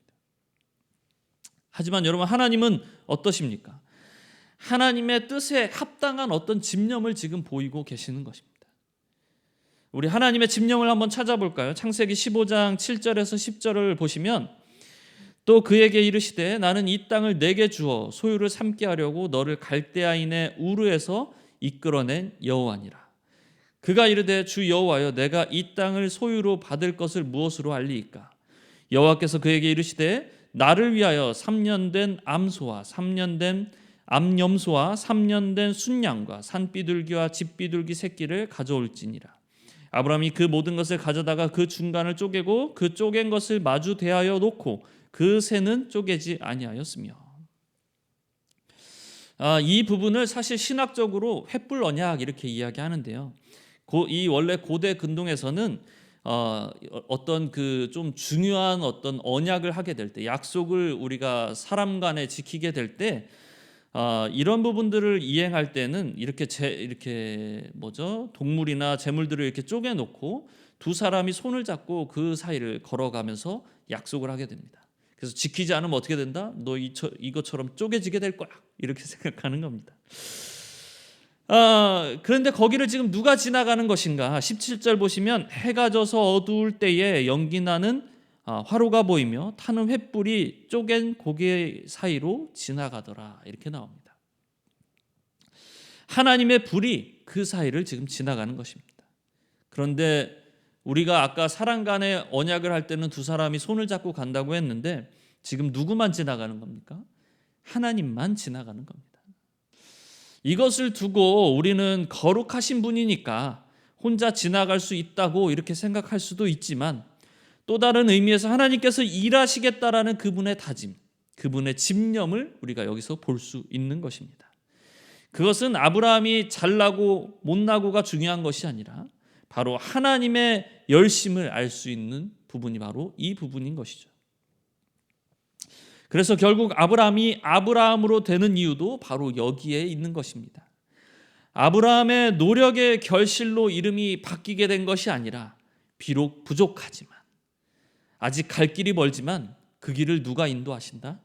하지만 여러분 하나님은 어떠십니까? 하나님의 뜻에 합당한 어떤 집념을 지금 보이고 계시는 것입니다. 우리 하나님의 집념을 한번 찾아볼까요? 창세기 15장 7절에서 10절을 보시면 또 그에게 이르시되 나는 이 땅을 내게 주어 소유를 삼게 하려고 너를 갈대아인의 우르에서 이끌어낸 여호와니라. 그가 이르되 주 여호와여 내가 이 땅을 소유로 받을 것을 무엇으로 알리이까? 여호와께서 그에게 이르시되 나를 위하여 3년 된 암소와 3년 된 암염소와 3년 된 순양과 산비둘기와 집비둘기 새끼를 가져올지니라. 아브라함이 그 모든 것을 가져다가 그 중간을 쪼개고 그 쪼갠 것을 마주 대하여 놓고 그 새는 쪼개지 아니하였으며. 이 부분을 사실 신학적으로 횃불 언약 이렇게 이야기하는데요. 이 원래 고대 근동에서는 어떤 그 좀 중요한 어떤 언약을 하게 될 때, 약속을 우리가 사람 간에 지키게 될 때, 이런 부분들을 이행할 때는 이렇게 동물이나 재물들을 이렇게 쪼개놓고 두 사람이 손을 잡고 그 사이를 걸어가면서 약속을 하게 됩니다. 그래서 지키지 않으면 어떻게 된다? 너 이것처럼 쪼개지게 될 거야. 이렇게 생각하는 겁니다. 그런데 거기를 지금 누가 지나가는 것인가? 17절 보시면 해가 져서 어두울 때에 연기 나는 화로가 보이며 타는 횃불이 쪼갠 고개 사이로 지나가더라. 이렇게 나옵니다. 하나님의 불이 그 사이를 지금 지나가는 것입니다. 그런데 우리가 아까 사람 간의 언약을 할 때는 두 사람이 손을 잡고 간다고 했는데 지금 누구만 지나가는 겁니까? 하나님만 지나가는 겁니다. 이것을 두고 우리는 거룩하신 분이니까 혼자 지나갈 수 있다고 이렇게 생각할 수도 있지만 또 다른 의미에서 하나님께서 일하시겠다라는 그분의 다짐, 그분의 집념을 우리가 여기서 볼 수 있는 것입니다. 그것은 아브라함이 잘나고 못나고가 중요한 것이 아니라 바로 하나님의 열심을 알 수 있는 부분이 바로 이 부분인 것이죠. 그래서 결국 아브라함이 아브라함으로 되는 이유도 바로 여기에 있는 것입니다. 아브라함의 노력의 결실로 이름이 바뀌게 된 것이 아니라 비록 부족하지만 아직 갈 길이 멀지만 그 길을 누가 인도하신다?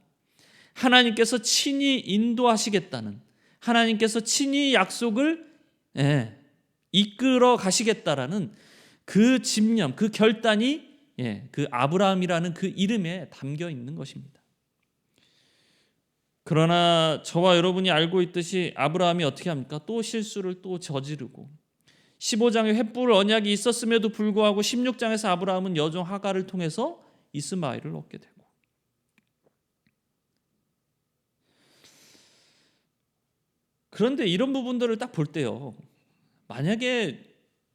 하나님께서 친히 인도하시겠다는, 하나님께서 친히 약속을 이끌어 가시겠다라는 그 집념, 그 결단이 그 아브라함이라는 그 이름에 담겨 있는 것입니다. 그러나 저와 여러분이 알고 있듯이 아브라함이 어떻게 합니까? 또 실수를 또 저지르고 15장에 횃불 언약이 있었음에도 불구하고 16장에서 아브라함은 여종 하갈을 통해서 이스마엘을 얻게 되고, 그런데 이런 부분들을 딱 볼 때요, 만약에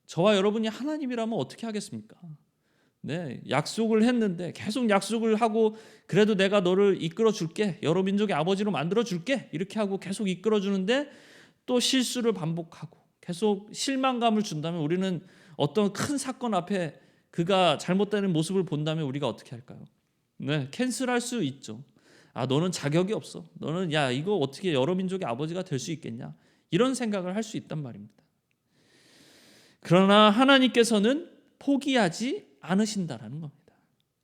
저와 여러분이 하나님이라면 어떻게 하겠습니까? 네, 약속을 했는데 계속 약속을 하고 그래도 내가 너를 이끌어 줄게, 여러 민족의 아버지로 만들어 줄게 이렇게 하고 계속 이끌어 주는데 또 실수를 반복하고 계속 실망감을 준다면 우리는 어떤 큰 사건 앞에 그가 잘못되는 모습을 본다면 우리가 어떻게 할까요? 네, 캔슬할 수 있죠. 아, 너는 자격이 없어. 너는 야, 이거 어떻게 여러 민족의 아버지가 될 수 있겠냐? 이런 생각을 할 수 있단 말입니다. 그러나 하나님께서는 포기하지 않으신다라는 겁니다.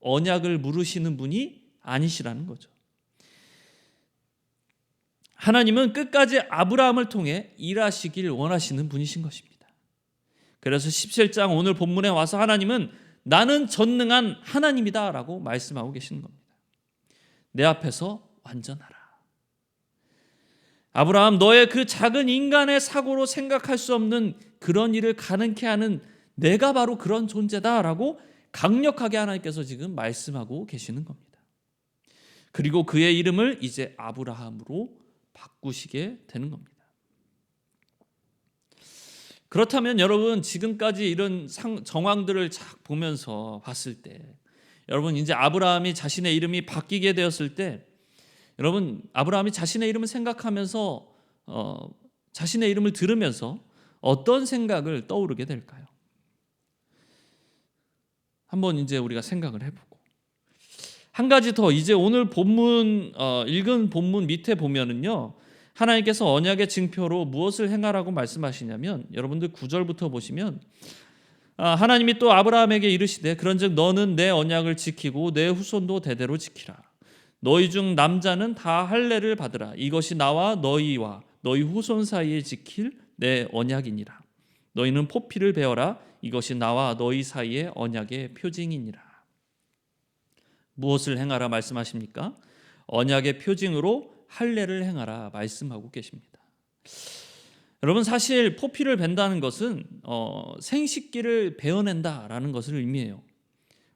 언약을 무르시는 분이 아니시라는 거죠. 하나님은 끝까지 아브라함을 통해 일하시길 원하시는 분이신 것입니다. 그래서 17장 오늘 본문에 와서 하나님은 나는 전능한 하나님이다 라고 말씀하고 계시는 겁니다. 내 앞에서 완전하라. 아브라함, 너의 그 작은 인간의 사고로 생각할 수 없는 그런 일을 가능케 하는 내가 바로 그런 존재다라고 강력하게 하나님께서 지금 말씀하고 계시는 겁니다. 그리고 그의 이름을 이제 아브라함으로 바꾸시게 되는 겁니다. 그렇다면 여러분, 지금까지 이런 정황들을 쫙 보면서 봤을 때, 여러분 이제 아브라함이 자신의 이름이 바뀌게 되었을 때, 여러분 아브라함이 자신의 이름을 생각하면서 자신의 이름을 들으면서 어떤 생각을 떠오르게 될까요? 한번 이제 우리가 생각을 해보고, 한 가지 더, 이제 오늘 본문 읽은 본문 밑에 보면은요, 하나님께서 언약의 징표로 무엇을 행하라고 말씀하시냐면, 여러분들 9절부터 보시면 하나님이 또 아브라함에게 이르시되 그런즉 너는 내 언약을 지키고 내 후손도 대대로 지키라. 너희 중 남자는 다 할례를 받으라. 이것이 나와 너희와 너희 후손 사이에 지킬 내 언약이니라. 너희는 포피를 베어라. 이것이 나와 너희 사이의 언약의 표징이니라. 무엇을 행하라 말씀하십니까? 언약의 표징으로 할례를 행하라 말씀하고 계십니다. 여러분, 사실 포피를 벤다는 것은 생식기를 베어낸다라는 것을 의미해요.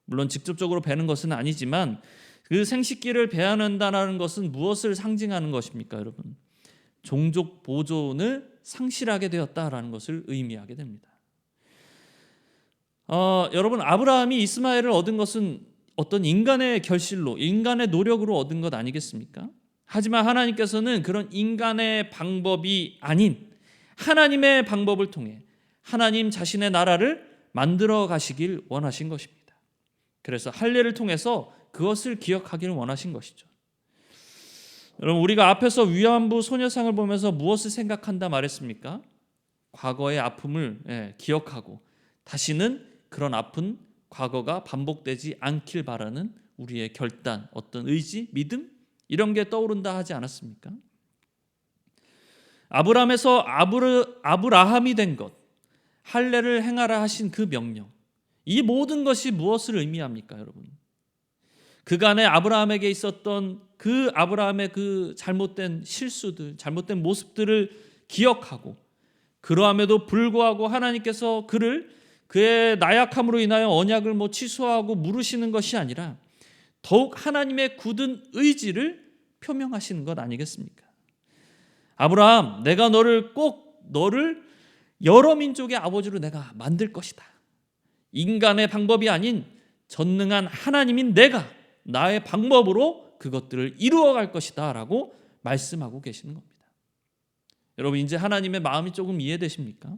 물론 직접적으로 베는 것은 아니지만 그 생식기를 베어낸다는 것은 무엇을 상징하는 것입니까, 여러분? 종족 보존을 상실하게 되었다라는 것을 의미하게 됩니다. 여러분, 아브라함이 이스마엘을 얻은 것은 어떤 인간의 결실로, 인간의 노력으로 얻은 것 아니겠습니까? 하지만 하나님께서는 그런 인간의 방법이 아닌 하나님의 방법을 통해 하나님 자신의 나라를 만들어 가시길 원하신 것입니다. 그래서 할례를 통해서 그것을 기억하기를 원하신 것이죠. 여러분, 우리가 앞에서 위안부 소녀상을 보면서 무엇을 생각한다 말했습니까? 과거의 아픔을 기억하고 다시는 그런 아픈 과거가 반복되지 않길 바라는 우리의 결단, 어떤 의지, 믿음, 이런 게 떠오른다 하지 않았습니까? 아브라함에서 아브라함이 된 것, 할례를 행하라 하신 그 명령, 이 모든 것이 무엇을 의미합니까, 여러분? 그간의 아브라함에게 있었던 그 아브라함의 그 잘못된 실수들, 잘못된 모습들을 기억하고, 그러함에도 불구하고 하나님께서 그의 나약함으로 인하여 언약을 취소하고 무르시는 것이 아니라 더욱 하나님의 굳은 의지를 표명하시는 것 아니겠습니까? 아브라함, 내가 너를 여러 민족의 아버지로 내가 만들 것이다. 인간의 방법이 아닌 전능한 하나님인 내가 나의 방법으로 그것들을 이루어갈 것이다 라고 말씀하고 계시는 겁니다. 여러분, 이제 하나님의 마음이 조금 이해되십니까?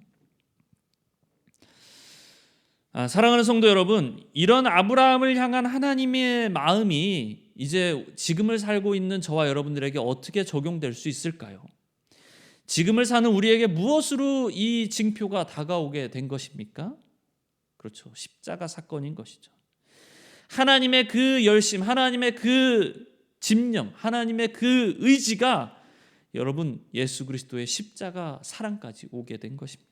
사랑하는 성도 여러분, 이런 아브라함을 향한 하나님의 마음이 이제 지금을 살고 있는 저와 여러분들에게 어떻게 적용될 수 있을까요? 지금을 사는 우리에게 무엇으로 이 징표가 다가오게 된 것입니까? 그렇죠. 십자가 사건인 것이죠. 하나님의 그 열심, 하나님의 그 집념, 하나님의 그 의지가 여러분 예수 그리스도의 십자가 사랑까지 오게 된 것입니다.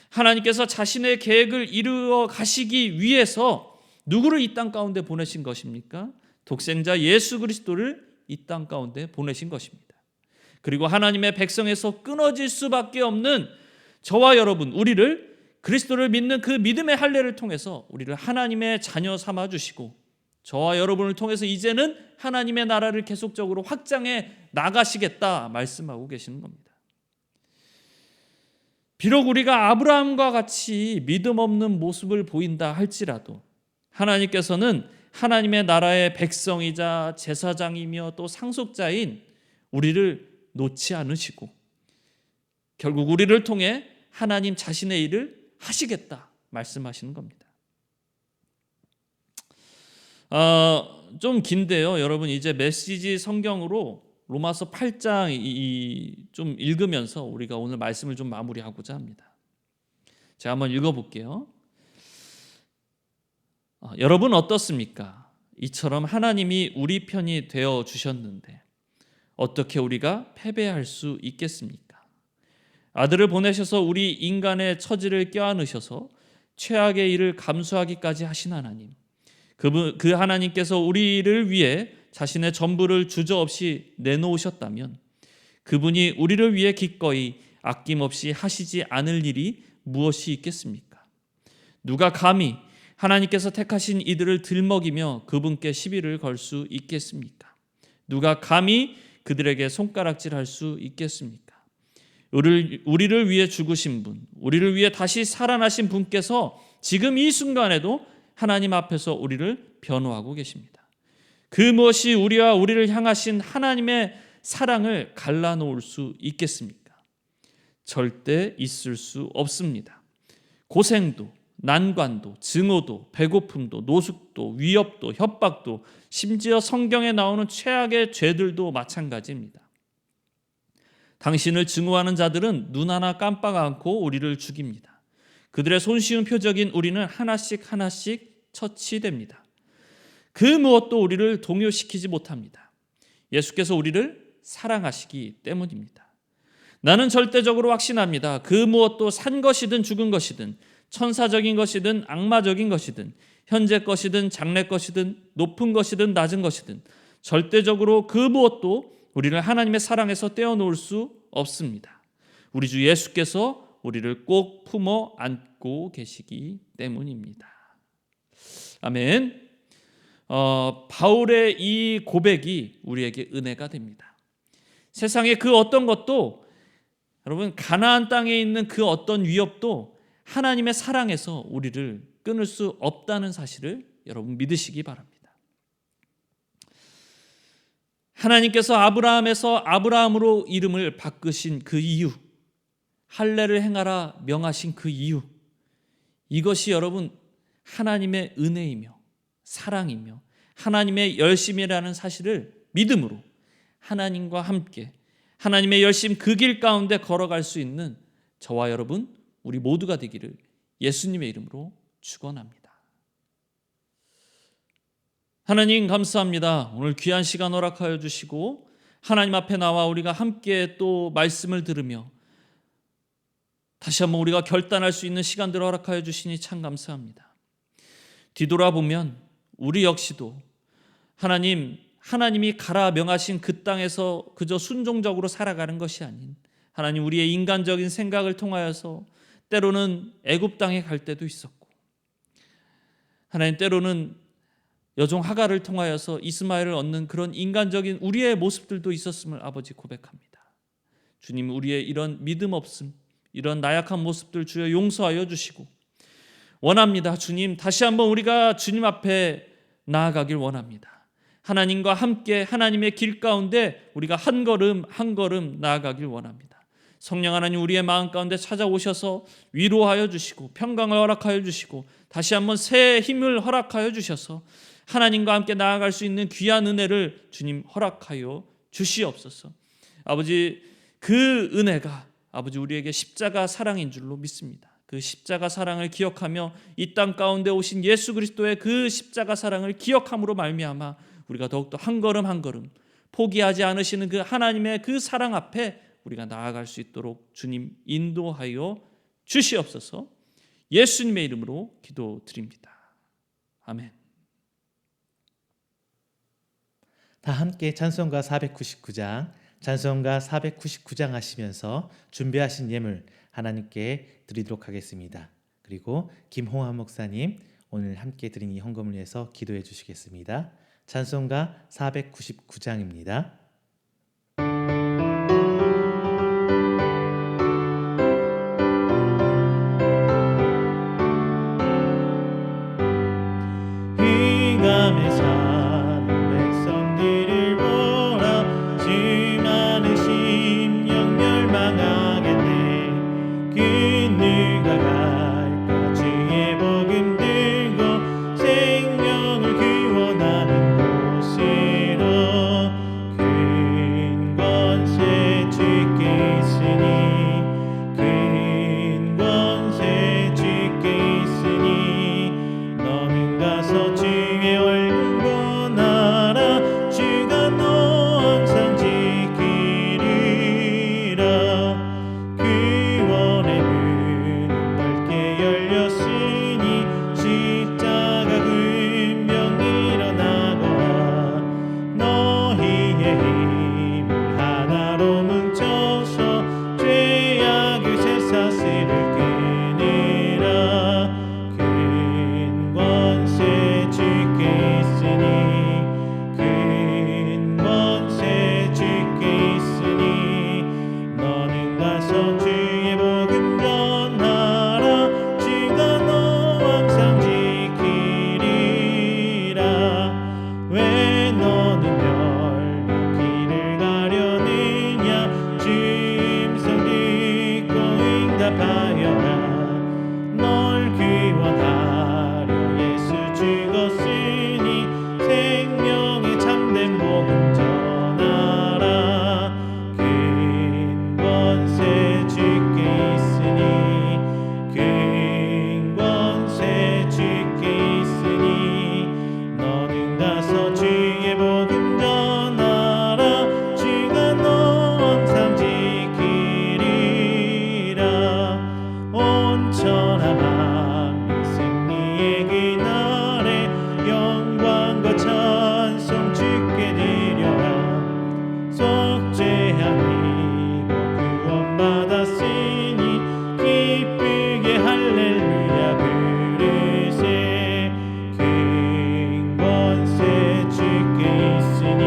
하나님께서 자신의 계획을 이루어 가시기 위해서 누구를 이 땅 가운데 보내신 것입니까? 독생자 예수 그리스도를 이 땅 가운데 보내신 것입니다. 그리고 하나님의 백성에서 끊어질 수밖에 없는 저와 여러분, 우리를 그리스도를 믿는 그 믿음의 할례를 통해서 우리를 하나님의 자녀 삼아 주시고 저와 여러분을 통해서 이제는 하나님의 나라를 계속적으로 확장해 나가시겠다 말씀하고 계시는 겁니다. 비록 우리가 아브라함과 같이 믿음 없는 모습을 보인다 할지라도 하나님께서는 하나님의 나라의 백성이자 제사장이며 또 상속자인 우리를 놓지 않으시고 결국 우리를 통해 하나님 자신의 일을 하시겠다 말씀하시는 겁니다. 좀 긴데요. 여러분 이제 메시지 성경으로 로마서 8장 좀 읽으면서 우리가 오늘 말씀을 좀 마무리하고자 합니다. 제가 한번 읽어볼게요. 여러분 어떻습니까? 이처럼 하나님이 우리 편이 되어 주셨는데 어떻게 우리가 패배할 수 있겠습니까? 아들을 보내셔서 우리 인간의 처지를 껴안으셔서 최악의 일을 감수하기까지 하신 하나님, 그 하나님께서 우리를 위해 자신의 전부를 주저없이 내놓으셨다면 그분이 우리를 위해 기꺼이 아낌없이 하시지 않을 일이 무엇이 있겠습니까? 누가 감히 하나님께서 택하신 이들을 들먹이며 그분께 시비를 걸 수 있겠습니까? 누가 감히 그들에게 손가락질할 수 있겠습니까? 우리를 위해 죽으신 분, 우리를 위해 다시 살아나신 분께서 지금 이 순간에도 하나님 앞에서 우리를 변호하고 계십니다. 그 무엇이 우리와 우리를 향하신 하나님의 사랑을 갈라놓을 수 있겠습니까? 절대 있을 수 없습니다. 고생도, 난관도, 증오도, 배고픔도, 노숙도, 위협도, 협박도, 심지어 성경에 나오는 최악의 죄들도 마찬가지입니다. 당신을 증오하는 자들은 눈 하나 깜빡 않고 우리를 죽입니다. 그들의 손쉬운 표적인 우리는 하나씩 하나씩 처치됩니다. 그 무엇도 우리를 동요시키지 못합니다. 예수께서 우리를 사랑하시기 때문입니다. 나는 절대적으로 확신합니다. 그 무엇도 산 것이든 죽은 것이든 천사적인 것이든 악마적인 것이든 현재 것이든 장래 것이든 높은 것이든 낮은 것이든 절대적으로 그 무엇도 우리를 하나님의 사랑에서 떼어놓을 수 없습니다. 우리 주 예수께서 우리를 꼭 품어 안고 계시기 때문입니다. 아멘. 바울의 이 고백이 우리에게 은혜가 됩니다. 세상의 그 어떤 것도 여러분 가나안 땅에 있는 그 어떤 위협도 하나님의 사랑에서 우리를 끊을 수 없다는 사실을 여러분 믿으시기 바랍니다. 하나님께서 아브라함에서 아브라함으로 이름을 바꾸신 그 이유, 할례를 행하라 명하신 그 이유, 이것이 여러분 하나님의 은혜이며 사랑이며 하나님의 열심이라는 사실을 믿음으로 하나님과 함께 하나님의 열심 그 길 가운데 걸어갈 수 있는 저와 여러분 우리 모두가 되기를 예수님의 이름으로 축원합니다. 하나님 감사합니다. 오늘 귀한 시간 허락하여 주시고 하나님 앞에 나와 우리가 함께 또 말씀을 들으며 다시 한번 우리가 결단할 수 있는 시간들을 허락하여 주시니 참 감사합니다. 뒤돌아보면 우리 역시도 하나님이 가라 명하신 그 땅에서 그저 순종적으로 살아가는 것이 아닌 하나님 우리의 인간적인 생각을 통하여서 때로는 애굽 땅에 갈 때도 있었고 하나님 때로는 여종 하갈을 통하여서 이스마엘을 얻는 그런 인간적인 우리의 모습들도 있었음을 아버지 고백합니다. 주님 우리의 이런 믿음 없음, 이런 나약한 모습들 주여 용서하여 주시고 원합니다. 주님, 다시 한번 우리가 주님 앞에 나아가길 원합니다. 하나님과 함께 하나님의 길 가운데 우리가 한 걸음 한 걸음 나아가길 원합니다. 성령 하나님, 우리의 마음 가운데 찾아오셔서 위로하여 주시고 평강을 허락하여 주시고 다시 한번 새 힘을 허락하여 주셔서 하나님과 함께 나아갈 수 있는 귀한 은혜를 주님 허락하여 주시옵소서. 아버지, 그 은혜가 아버지 우리에게 십자가 사랑인 줄로 믿습니다. 그 십자가 사랑을 기억하며 이 땅 가운데 오신 예수 그리스도의 그 십자가 사랑을 기억함으로 말미암아 우리가 더욱더 한 걸음 한 걸음 포기하지 않으시는 그 하나님의 그 사랑 앞에 우리가 나아갈 수 있도록 주님 인도하여 주시옵소서. 예수님의 이름으로 기도드립니다. 아멘. 다 함께 찬송가 499장, 찬송가 499장 하시면서 준비하신 예물 하나님께 드리도록 하겠습니다. 그리고 김홍환 목사님 오늘 함께 드린 이 헌금을 위해서 기도해 주시겠습니다. 찬송가 499장입니다. 휘감에 사는 백성들을 보라 수많은 심령 멸망하겠네. 그늘과 갈까 주의 복음 들고 생명을 구원하는 곳으로 큰 권세 주께 있으니 큰 권세 주께 있으니 너는 가서 주의 얼굴 보나라 주가 너 항상 지키리라. 구원의 문은 넓게 열렸으니 십자가 군병 일어나거라. 너희의 힘을 하나로 뭉쳐서 죄악의 쇠사슬을 끊으라. 큰 권세 주께 있으니 큰 권세 주께 있으니 너는 가서 주의 복음 전하라. 주가 너 항상 지키리라. 왜 너는 멸망 길을 가려느냐. 주 음성 듣고 응답하여라. 널 구원하려 예수 죽었으니 생명의 참된 복음 전하라. 큰 권세 주께 있으니 큰 권세 주께 있으니 너는 가서 주의 복음 전하라. 주가 너 항상 지키리라. 온 천하 만민 승리의 그날에 영광과 찬송 주께 드려라. 속죄함이고 구원받았으니 기쁘게 할렐루야 부르세. 큰 권세 주께 있으니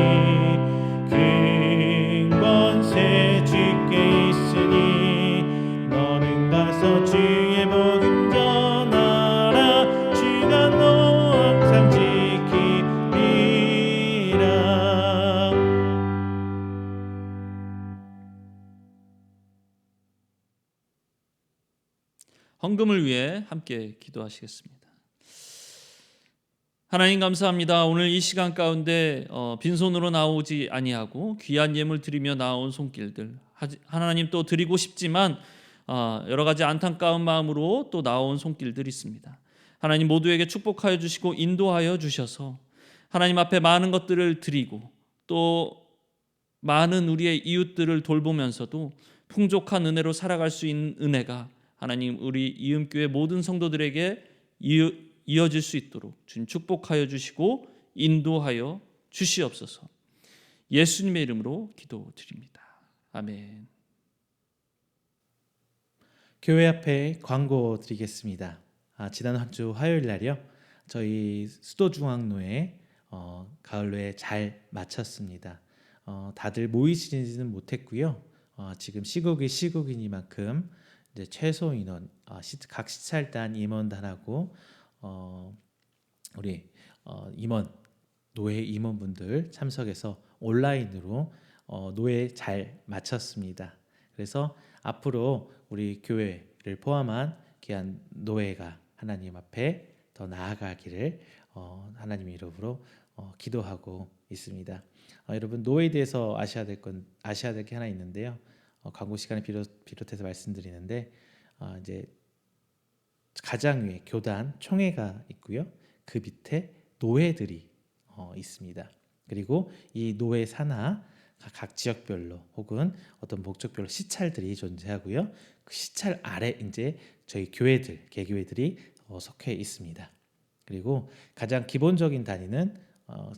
큰 권세 주께 있으니 너는 가서 주의 복음 전하라. 주가 너 항상 지키리라. 헌금을 위해 함께 기도하시겠습니다. 하나님 감사합니다. 오늘 이 시간 가운데 빈손으로 나오지 아니하고 귀한 예물 드리며 나온 손길들 하나님 또 드리고 싶지만 여러 가지 안타까운 마음으로 또 나온 손길들이 있습니다. 하나님 모두에게 축복하여 주시고 인도하여 주셔서 하나님 앞에 많은 것들을 드리고 또 많은 우리의 이웃들을 돌보면서도 풍족한 은혜로 살아갈 수 있는 은혜가 하나님 우리 이음교회 모든 성도들에게 이어질 수 있도록 주님 축복하여 주시고 인도하여 주시옵소서. 예수님의 이름으로 기도드립니다. 아멘. 교회 앞에 광고 드리겠습니다. 지난 한 주 화요일 날이요. 저희 수도중앙로에 가을로에 잘 마쳤습니다. 다들 모이시지는 못했고요. 지금 시국이 시국이니만큼 이제 최소 인원 각 시찰단 임원단하고 우리 임원 노회 임원분들 참석해서 온라인으로 노회 잘 마쳤습니다. 그래서 앞으로 우리 교회를 포함한 귀한 노회가 하나님 앞에 더 나아가기를 하나님의 이름으로 기도하고 있습니다. 여러분 노회에 대해서 아셔야 될 게 하나 있는데요. 광고 시간을 비롯해서 말씀드리는데 이제 가장 위에 교단 총회가 있고요. 그 밑에 노회들이 있습니다. 그리고 이 노회 산하 각 지역별로 혹은 어떤 목적별로 시찰들이 존재하고요. 그 시찰 아래 이제 저희 교회들, 개교회들이 속해 있습니다. 그리고 가장 기본적인 단위는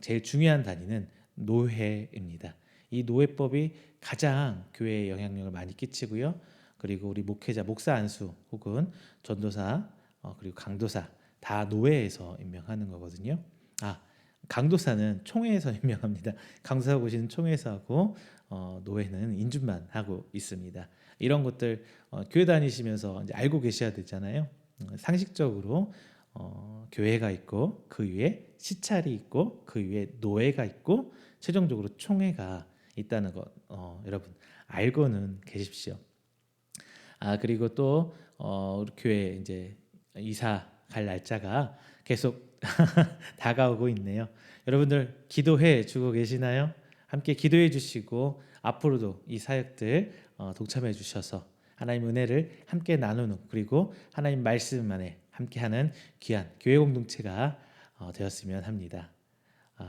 제일 중요한 단위는 노회입니다. 이 노회법이 가장 교회에 영향력을 많이 끼치고요. 그리고 우리 목회자, 목사 안수 혹은 전도사 그리고 강도사 다 노회에서 임명하는 거거든요. 강도사는 총회에서 임명합니다. 강도사 보시는 총회에서 하고 노회는 인준만 하고 있습니다. 이런 것들 교회 다니시면서 이제 알고 계셔야 되잖아요. 상식적으로 교회가 있고 그 위에 시찰이 있고 그 위에 노회가 있고 최종적으로 총회가 있다는 것 여러분 알고는 계십시오. 그리고 또 우리 교회 이제 이사 갈 날짜가 계속 다가오고 있네요. 여러분들 기도해 주고 계시나요? 함께 기도해 주시고 앞으로도 이 사역들 동참해 주셔서 하나님 은혜를 함께 나누는 그리고 하나님 말씀 안에 함께하는 귀한 교회 공동체가 되었으면 합니다.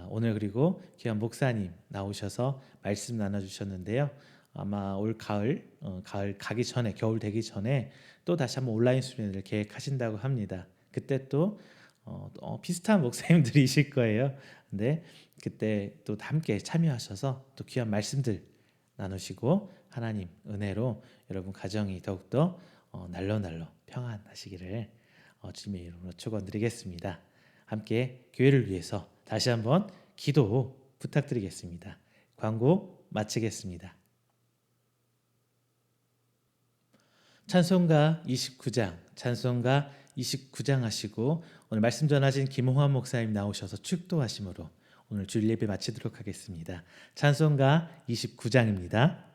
오늘 그리고 귀한 목사님 나오셔서 말씀 나눠주셨는데요. 아마 올 가을 가기 전에 겨울 되기 전에 또 다시 한번 온라인 수련회를 계획하신다고 합니다. 그때 또 비슷한 목사님들이실 거예요. 근데 그때 또 함께 참여하셔서 또 귀한 말씀들 나누시고 하나님 은혜로 여러분 가정이 더욱더 날로 평안하시기를 주님의 이름으로 축원드리겠습니다. 함께 교회를 위해서 다시 한번 기도 부탁드리겠습니다. 광고 마치겠습니다. 찬송가 29장 하시고 오늘 말씀 전하신 김홍환 목사님 나오셔서 축도하심으로 오늘 주일 예배 마치도록 하겠습니다. 찬송가 29장입니다.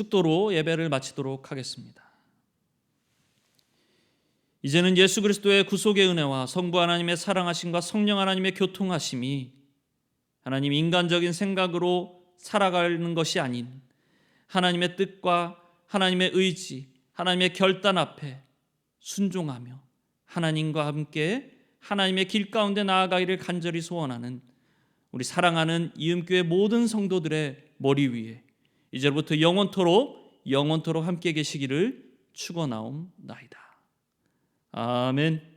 축도로 예배를 마치도록 하겠습니다. 이제는 예수 그리스도의 구속의 은혜와 성부 하나님의 사랑하심과 성령 하나님의 교통하심이 하나님 인간적인 생각으로 살아가는 것이 아닌 하나님의 뜻과 하나님의 의지, 하나님의 결단 앞에 순종하며 하나님과 함께 하나님의 길 가운데 나아가기를 간절히 소원하는 우리 사랑하는 이음교회 모든 성도들의 머리 위에 이제부터 영원토록 함께 계시기를 축원하옵나이다. 아멘.